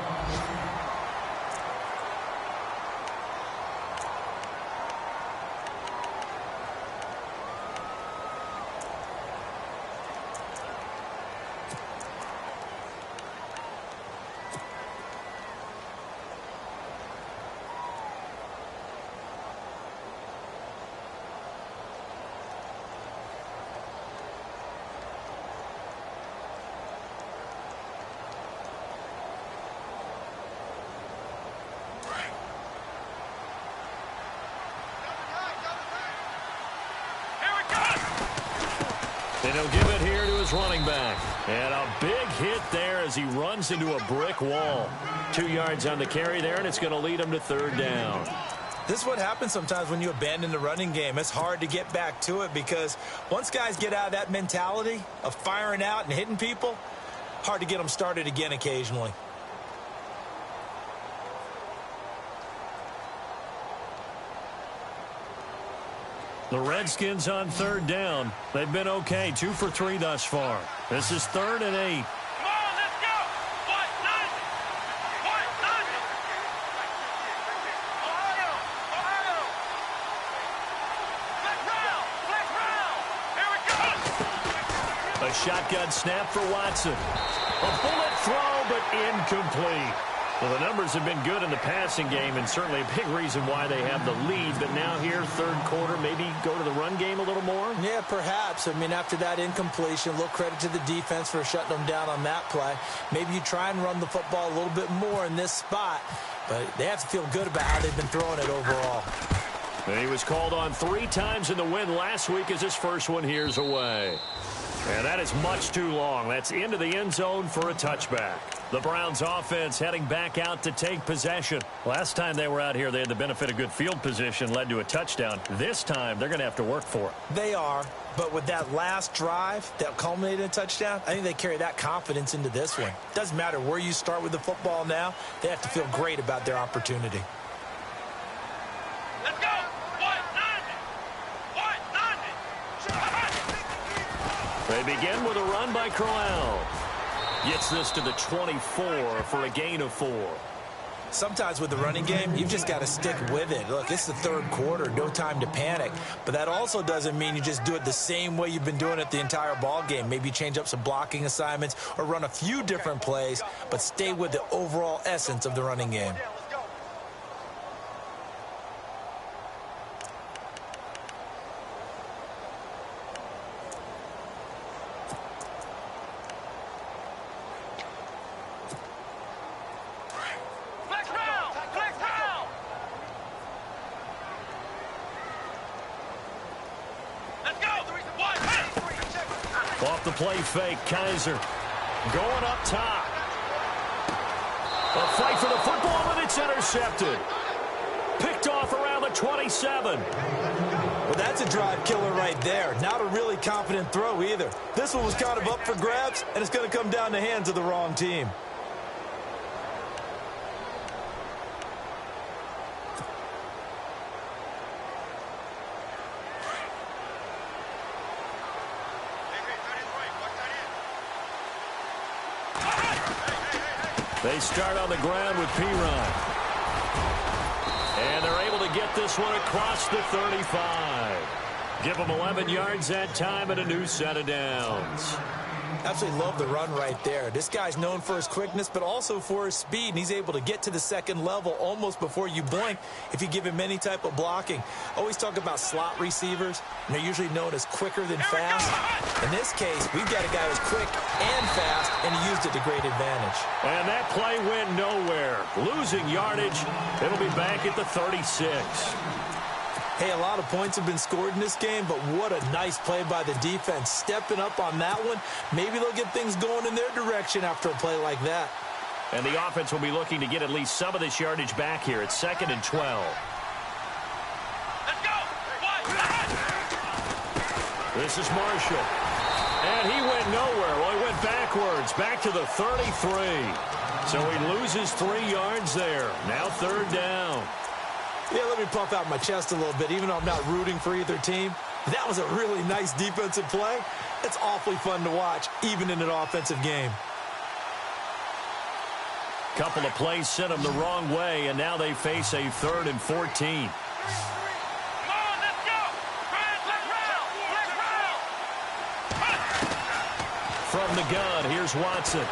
And he'll give it here to his running back. And a big hit there as he runs into a brick wall. 2 yards on the carry there, and it's going to lead him to third down.
This is what happens sometimes when you abandon the running game. It's hard to get back to it because once guys get out of that mentality of firing out and hitting people, hard to get them started again occasionally.
The Redskins on third down. They've been okay, 2 for 3 thus far. This is 3rd and 8.
Come on, let's go! White, nine! White, nine! Ohio! Ohio! Black round! Here we go!
A shotgun snap for Watson. A bullet throw, but incomplete. Well, the numbers have been good in the passing game, and certainly a big reason why they have the lead. But now here, third quarter, maybe go to the run game a little more?
Yeah, perhaps. I mean, after that incompletion, a little credit to the defense for shutting them down on that play. Maybe you try and run the football a little bit more in this spot, but they have to feel good about how they've been throwing it overall.
And he was called on 3 times in the win last week as his first one here's away. And that is much too long. That's into the end zone for a touchback. The Browns offense heading back out to take possession. Last time they were out here, they had the benefit of good field position, led to a touchdown. This time, they're going to have to work for it.
They are, but with that last drive that culminated in a touchdown, I think they carry that confidence into this one. Doesn't matter where you start with the football now, they have to feel great about their opportunity.
Let's go! White, nine! White, nine!
They begin with a run by Crowell. Gets this to the 24 for a gain of 4.
Sometimes with the running game, you've just got to stick with it. Look, it's the third quarter, no time to panic. But that also doesn't mean you just do it the same way you've been doing it the entire ball game. Maybe change up some blocking assignments or run a few different plays, but stay with the overall essence of the running game.
the play fake. Kaiser going up top. A fight for the football, and it's intercepted. Picked off around the 27.
Well, that's a drive killer right there. Not a really confident throw either. This one was kind of up for grabs, and it's going to come down the hands of the wrong team.
They start on the ground with Piron. And they're able to get this one across the 35. Give them 11 yards that time and a new set of downs.
Absolutely love the run right there. This guy's known for his quickness, but also for his speed, and he's able to get to the second level almost before you blink if you give him any type of blocking. Always talk about slot receivers, and they're usually known as quicker than fast. In this case, we've got a guy who's quick and fast, and he used it to great advantage.
And that play went nowhere. Losing yardage. It'll be back at the 36.
Hey, a lot of points have been scored in this game, but what a nice play by the defense. Stepping up on that one, maybe they'll get things going in their direction after a play like that.
And the offense will be looking to get at least some of this yardage back here. It's 2nd and 12.
Let's go!
This is Marshall. And he went nowhere. Well, he went backwards, back to the 33. So he loses 3 yards there. Now 3rd down.
Yeah, let me puff out my chest a little bit, even though I'm not rooting for either team. That was a really nice defensive play. It's awfully fun to watch, even in an offensive game.
Couple of plays sent them the wrong way, and now they face a 3rd and 14.
Come on, let's go! Let's
From the gun, here's Watson.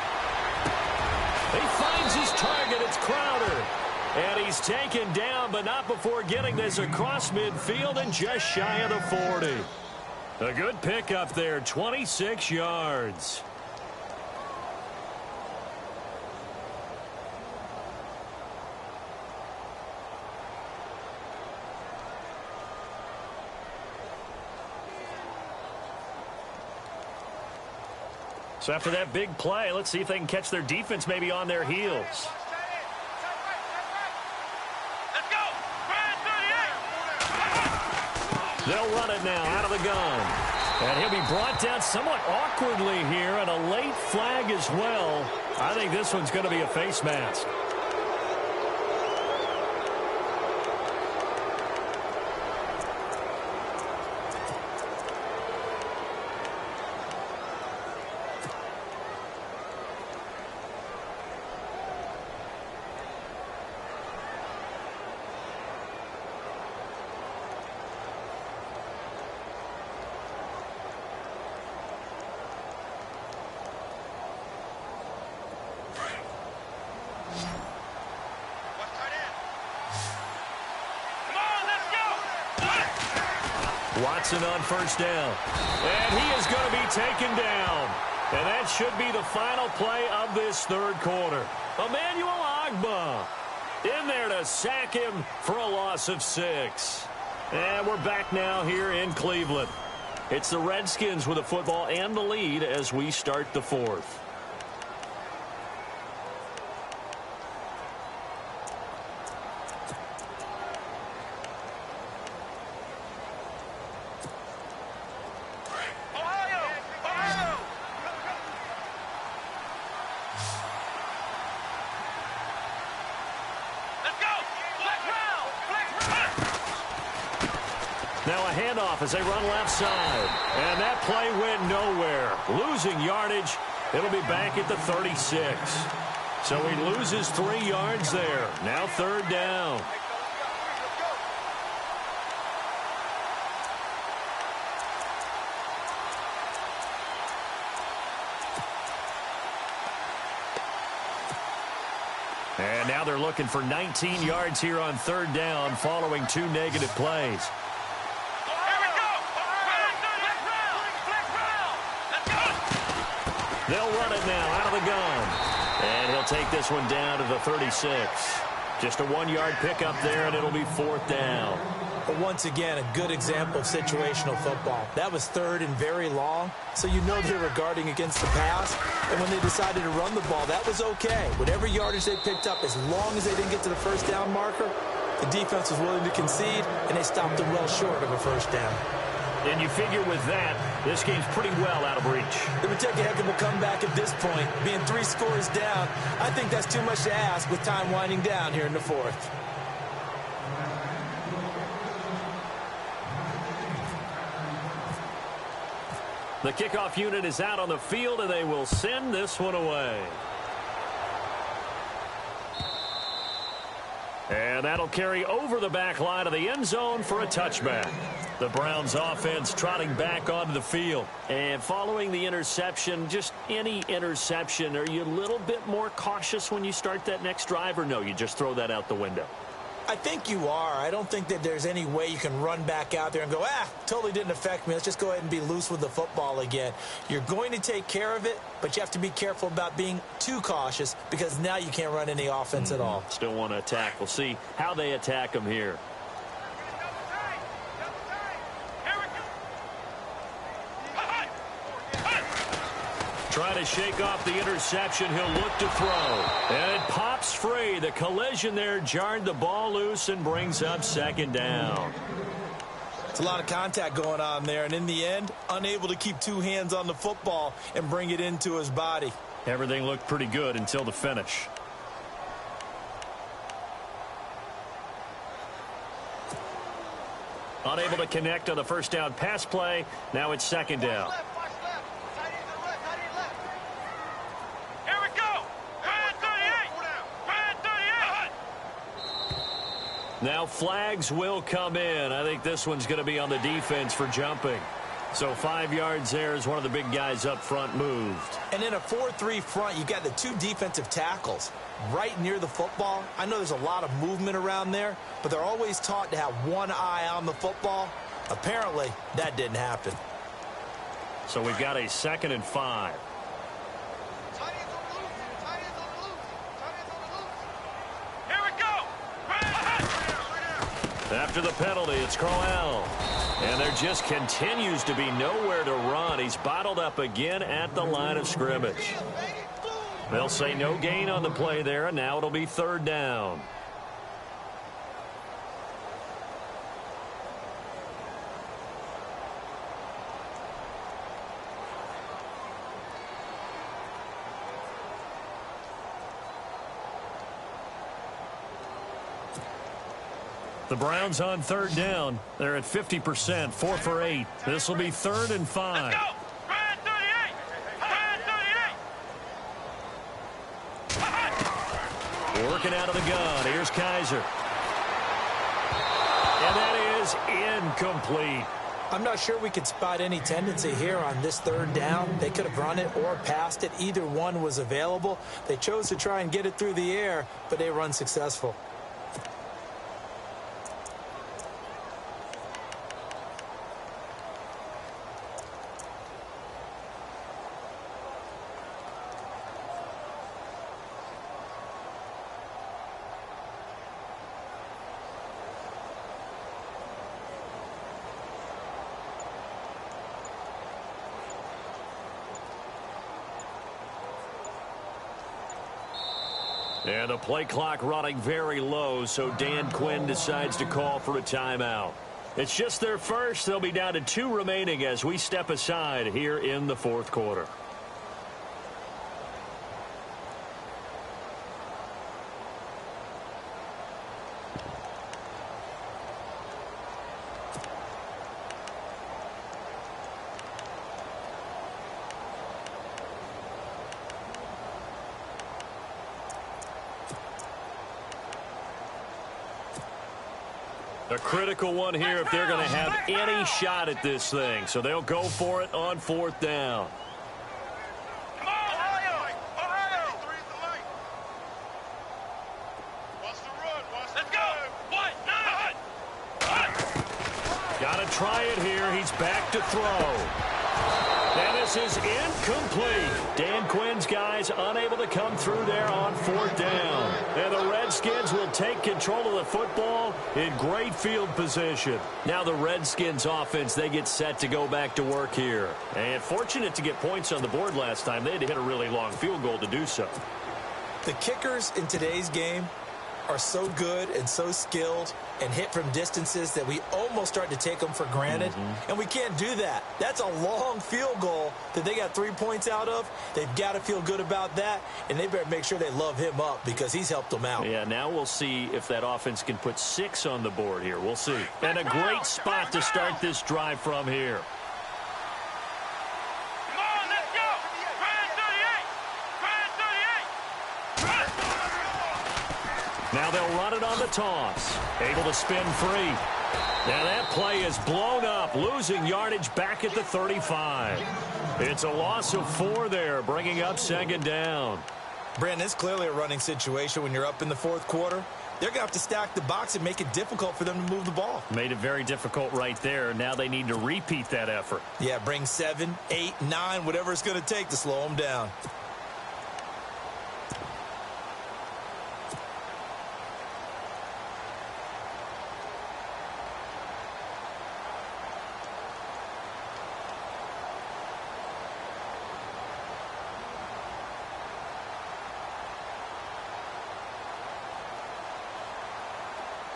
He finds his target. It's Crowder. And he's taken down, but not before getting this across midfield and just shy of the 40. A good pickup there, 26 yards. So after that big play, let's see if they can catch their defense maybe on their heels. They'll run it now out of the gun. And he'll be brought down somewhat awkwardly here, and a late flag as well. I think this one's going to be a face mask. Watson on 1st down. And he is going to be taken down. And that should be the final play of this 3rd quarter. Emmanuel Ogbah in there to sack him for a loss of 6. And we're back now here in Cleveland. It's the Redskins with the football and the lead as we start the 4th. Now a handoff as they run left side. And that play went nowhere. Losing yardage. It'll be back at the 36. So he loses 3 yards there. Now 3rd down. And now they're looking for 19 yards here on 3rd down following 2 negative plays. They'll run it now out of the gun. And he'll take this one down to the 36. Just a 1-yard pickup there, and it'll be 4th down.
But once again, a good example of situational football. That was third and very long, so you know they were guarding against the pass. And when they decided to run the ball, that was okay. Whatever yardage they picked up, as long as they didn't get to the first down marker, the defense was willing to concede, and they stopped them well short of a first down.
And you figure with that, this game's pretty well out of reach.
It would take a heck of a comeback at this point. Being 3 scores down, I think that's too much to ask with time winding down here in the fourth.
The kickoff unit is out on the field, and they will send this one away. And that'll carry over the back line of the end zone for a touchback. The Browns offense trotting back onto the field. And following the interception, just any interception, are you a little bit more cautious when you start that next drive, or no, you just throw that out the window?
I think you are. I don't think that there's any way you can run back out there and go, totally didn't affect me. Let's just go ahead and be loose with the football again. You're going to take care of it, but you have to be careful about being too cautious because now you can't run any offense at all.
Still want to attack. We'll see how they attack them here. Trying to shake off the interception. He'll look to throw. And it pops free. The collision there jarred the ball loose and brings up second down.
It's a lot of contact going on there. And in the end, unable to keep 2 hands on the football and bring it into his body.
Everything looked pretty good until the finish. Unable to connect on the first down pass play. Now it's second down. Now flags will come in. I think this one's going to be on the defense for jumping. So 5 yards there as one of the big guys up front moved.
And in a 4-3 front, you got the 2 defensive tackles right near the football. I know there's a lot of movement around there, but they're always taught to have one eye on the football. Apparently, that didn't happen.
So we've got a 2nd and 5. After the penalty, it's Crowell. And there just continues to be nowhere to run. He's bottled up again at the line of scrimmage. They'll say no gain on the play there, and now it'll be 3rd down. The Browns on 3rd down. They're at 50%, 4 for 8. This will be 3rd and 5.
Let's go. Brand 38. Brand 38.
Working out of the gun. Here's Kaiser. And that is incomplete.
I'm not sure we could spot any tendency here on this 3rd down. They could have run it or passed it. Either one was available. They chose to try and get it through the air, but they were unsuccessful.
And the play clock running very low, so Dan Quinn decides to call for a timeout. It's just their first. They'll be down to 2 remaining as we step aside here in the 4th quarter. A critical one here if they're going to have any shot at this thing. So they'll go for it on 4th down.
Come on, Ohio! Ohio! Let's go! 1-9!
Got to try it here. He's back to throw. And this is incomplete. Dan Quinn's guys unable to come through there on 4th down. And the Redskins will take control of the football in great field position. Now the Redskins offense, they get set to go back to work here. And fortunate to get points on the board last time. They had to hit a really long field goal to do so.
The kickers in today's game are so good and so skilled and hit from distances that we almost start to take them for granted. And we can't do that. That's a long field goal that they got 3 points out of. They've got to feel good about that, and they better make sure they love him up because he's helped them out.
Yeah, now we'll see if that offense can put 6 on the board here. We'll see. And a great spot to start this drive from here. Now they'll run it on the toss. Able to spin free. Now that play is blown up, losing yardage back at the 35. It's a loss of 4 there, bringing up 2nd down.
Brandon, it's clearly a running situation when you're up in the 4th quarter. They're going to have to stack the box and make it difficult for them to move the ball.
Made it very difficult right there. Now they need to repeat that effort.
Yeah, bring 7, 8, 9, whatever it's going to take to slow them down.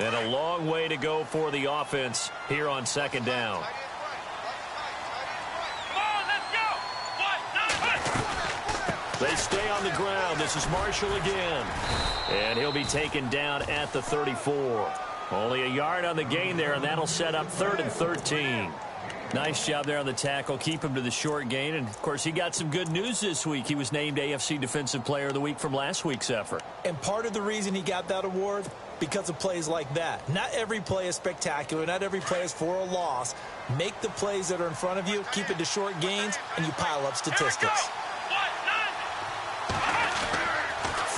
And a long way to go for the offense here on 2nd down. They stay on the ground. This is Marshall again. And he'll be taken down at the 34. Only a yard on the gain there, and that'll set up 3rd and 13. Nice job there on the tackle. Keep him to the short gain. And, of course, he got some good news this week. He was named AFC Defensive Player of the Week from last week's effort.
And part of the reason he got that award, because of plays like that. Not every play is spectacular. Not every play is for a loss. Make the plays that are in front of you, keep it to short gains, and you pile up statistics.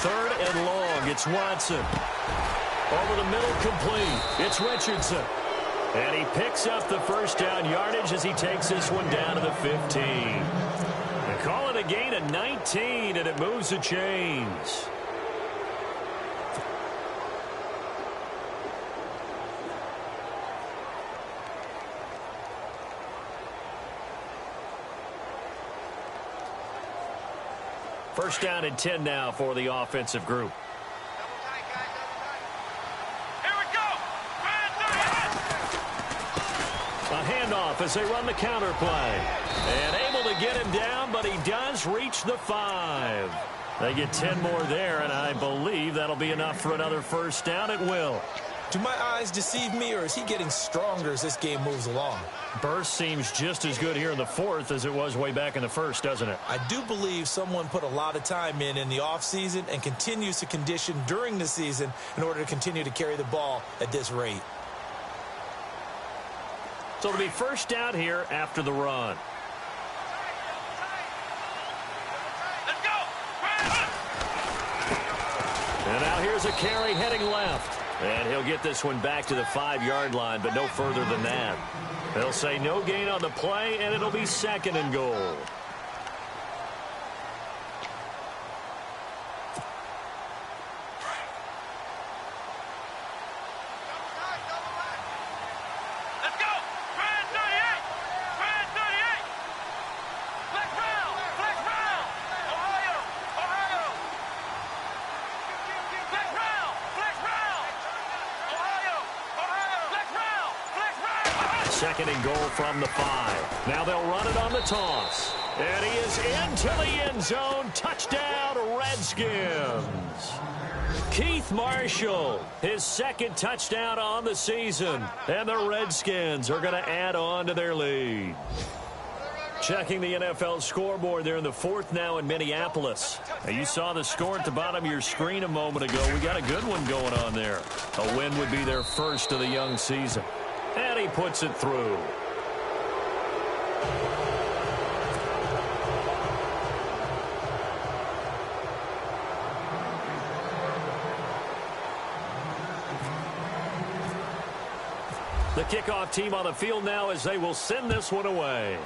3rd and long. It's Watson. Over the middle, complete. It's Richardson. And he picks up the 1st down yardage as he takes this one down to the 15. They call it a gain of 19, and it moves the chains. First down and 10 now for the offensive group. A handoff as they run the counter play. And able to get him down, but he does reach the 5. They get 10 more there, and I believe that'll be enough for another 1st down. It will.
Do my eyes deceive me, or is he getting stronger as this game moves along?
Burst seems just as good here in the 4th as it was way back in the 1st, doesn't it?
I do believe someone put a lot of time in the offseason and continues to condition during the season in order to continue to carry the ball at this rate.
So it'll be 1st down here after the run.
Let's go!
And now here's a carry heading left. And he'll get this one back to the 5-yard line, but no further than that. They'll say no gain on the play, and it'll be 2nd and goal. Second and goal from the 5. Now they'll run it on the toss. And he is into the end zone. Touchdown, Redskins. Keith Marshall, his 2nd touchdown on the season. And the Redskins are going to add on to their lead. Checking the NFL scoreboard there in the 4th now in Minneapolis. Now you saw the score at the bottom of your screen a moment ago. We got a good one going on there. A win would be their 1st of the young season. And he puts it through. The kickoff team on the field now as they will send this one away.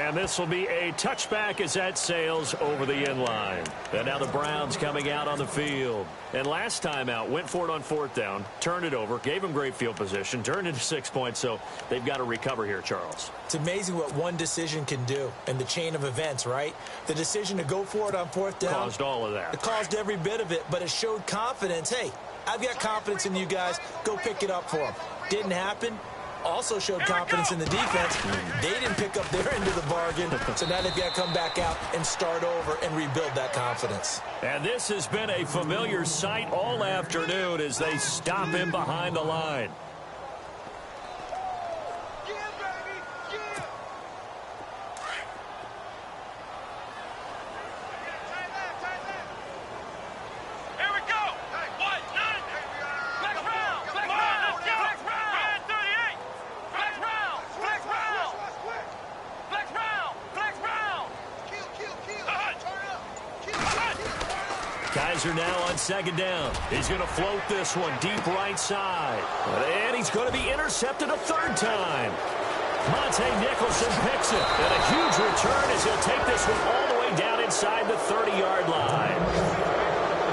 And this will be a touchback as that sails over the end line. And now the Browns coming out on the field. And last time out, went for it on 4th down, turned it over, gave them great field position, turned into 6 points, so they've got to recover here, Charles.
It's amazing what one decision can do in the chain of events, right? The decision to go for it on 4th down.
Caused all of that.
It caused every bit of it, but it showed confidence. Hey, I've got confidence in you guys. Go pick it up for them. Didn't happen. Also showed confidence in the defense. They didn't pick up their end of the bargain, so now they've got to come back out and start over and rebuild that confidence.
And this has been a familiar sight all afternoon as they stop him behind the line. Guys are now on 2nd down. He's going to float this one deep right side. And he's going to be intercepted a 3rd time. Monte Nicholson picks it. And a huge return as he'll take this one all the way down inside the 30-yard line.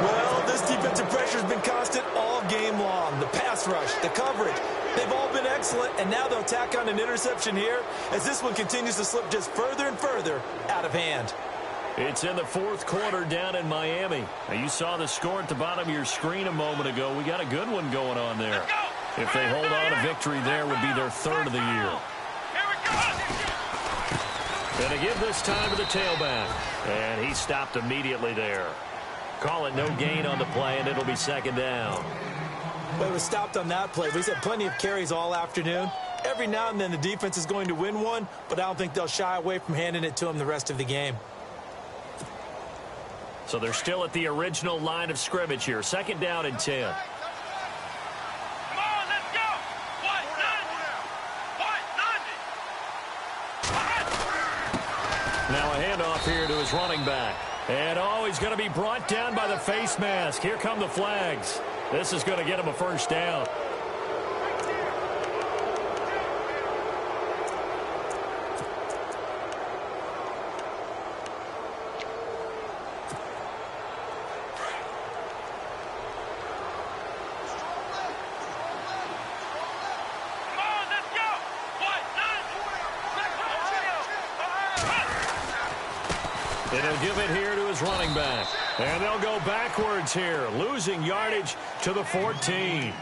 Well, this defensive pressure has been constant all game long. The pass rush, the coverage, they've all been excellent. And now they'll tack on an interception here as this one continues to slip just further and further out of hand.
It's in the 4th quarter down in Miami. Now, you saw the score at the bottom of your screen a moment ago. We got a good one going on there. If they hold on, a victory there would be their 3rd of the year. And to give this time to the tailback. And he stopped immediately there. Call it no gain on the play, and it'll be 2nd down.
Well, it was stopped on that play. We've had plenty of carries all afternoon. Every now and then the defense is going to win one, but I don't think they'll shy away from handing it to him the rest of the game.
So they're still at the original line of scrimmage here. 2nd down and 10.
Come on, let's go. What? 90.
Now a handoff here to his running back. And he's going to be brought down by the face mask. Here come the flags. This is going to get him a 1st down. And he'll give it here to his running back. And they'll go backwards here, losing yardage to the 14.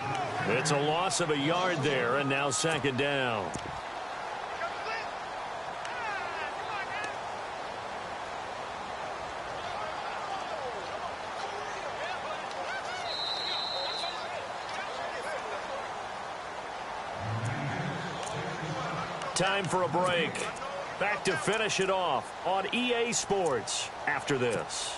It's a loss of a yard there, and now 2nd down. Time for a break. Back to finish it off on EA Sports after this.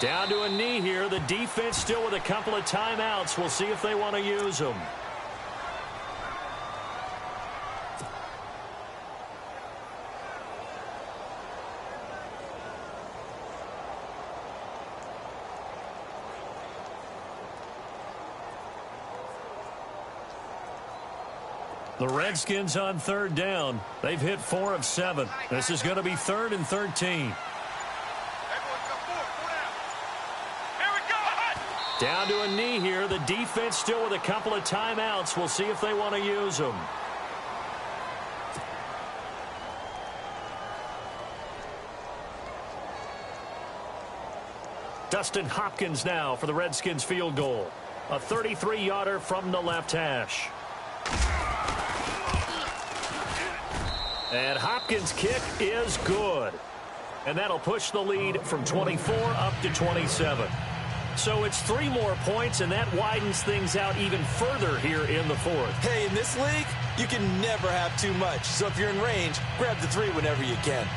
Down to a knee here. The defense still with a couple of timeouts. We'll see if they want to use them. The Redskins on 3rd down. They've hit 4 of 7. This is going to be 3rd and 13. Down to a knee here. The defense still with a couple of timeouts. We'll see if they want to use them. Dustin Hopkins now for the Redskins field goal. A 33-yarder from the left hash. And Hopkins' kick is good. And that'll push the lead from 24 up to 27. So it's 3 more points, and that widens things out even further here in the 4th.
Hey, in this league, you can never have too much. So if you're in range, grab the 3 whenever you can.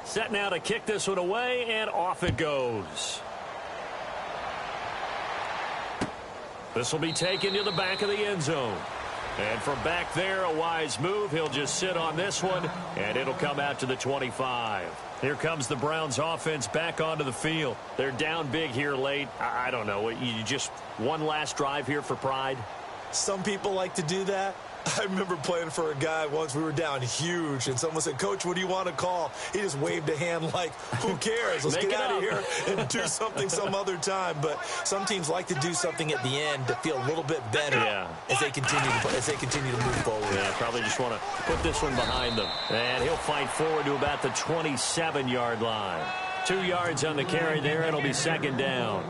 Set now to kick this one away, and off it goes. This will be taken to the back of the end zone. And from back there, a wise move. He'll just sit on this one, and it'll come out to the 25. Here comes the Browns offense back onto the field. They're down big here late. I don't know. You just one last drive here for pride?
Some people like to do that. I remember playing for a guy once. We were down huge, and someone said, "Coach, what do you want to call?" He just waved a hand like, who cares? Let's get out of here and do something some other time. But some teams like to do something at the end to feel a little bit better as they continue to move forward.
Yeah, probably just want to put this one behind them. And he'll fight forward to about the 27-yard line. 2 yards on the carry there. It'll be second down.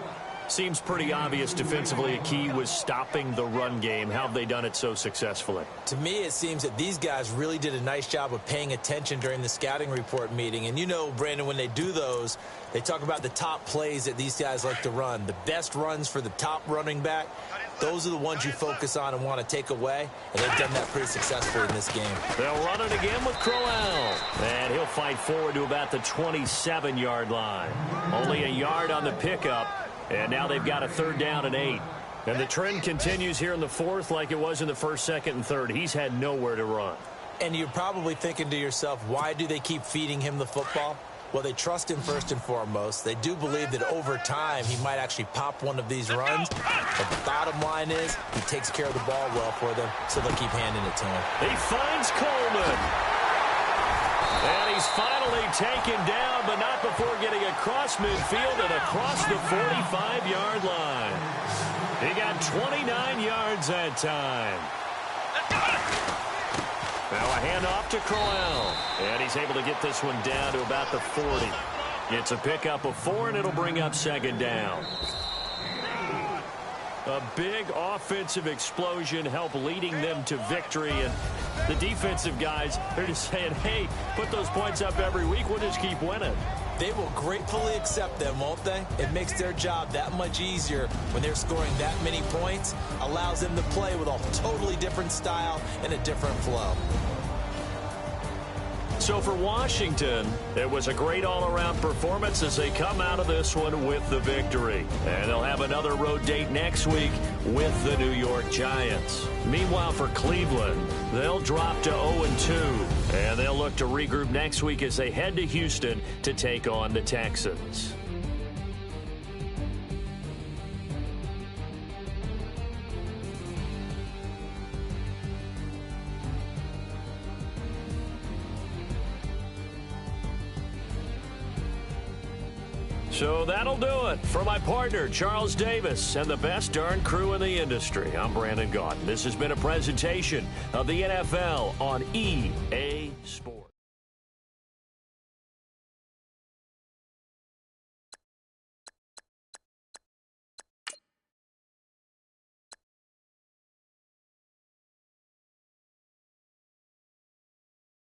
Seems pretty obvious defensively a key was stopping the run game. How have they done it so successfully?
To me, it seems that these guys really did a nice job of paying attention during the scouting report meeting. And you know, Brandon, when they do those, they talk about the top plays that these guys like to run. The best runs for the top running back, those are the ones you focus on and want to take away. And they've done that pretty successfully in this game.
They'll run it again with Crowell. And he'll fight forward to about the 27-yard line. Only a yard on the pickup. And now they've got a third down and 8. And the trend continues here in the fourth like it was in the first, second, and third. He's had nowhere to run.
And you're probably thinking to yourself, why do they keep feeding him the football? Well, they trust him first and foremost. They do believe that over time he might actually pop one of these runs. But the bottom line is he takes care of the ball well for them, so they'll keep handing it to him.
He finds Coleman. And he's finally taken down, but not before getting across midfield and across the 45-yard line. He got 29 yards that time. Now a handoff to Crowell. And he's able to get this one down to about the 40. It's a pickup of 4, and it'll bring up second down. A big offensive explosion helped leading them to victory. And the defensive guys, they're just saying, hey, put those points up every week. We'll just keep winning.
They will gratefully accept them, won't they? It makes their job that much easier when they're scoring that many points. Allows them to play with a totally different style and a different flow.
So for Washington, it was a great all-around performance as they come out of this one with the victory. And they'll have another road date next week with the New York Giants. Meanwhile, for Cleveland, they'll drop to 0-2. And they'll look to regroup next week as they head to Houston to take on the Texans. So that'll do it. For my partner, Charles Davis, and the best darn crew in the industry, I'm Brandon Gaudin. This has been a presentation of the NFL on EA Sports.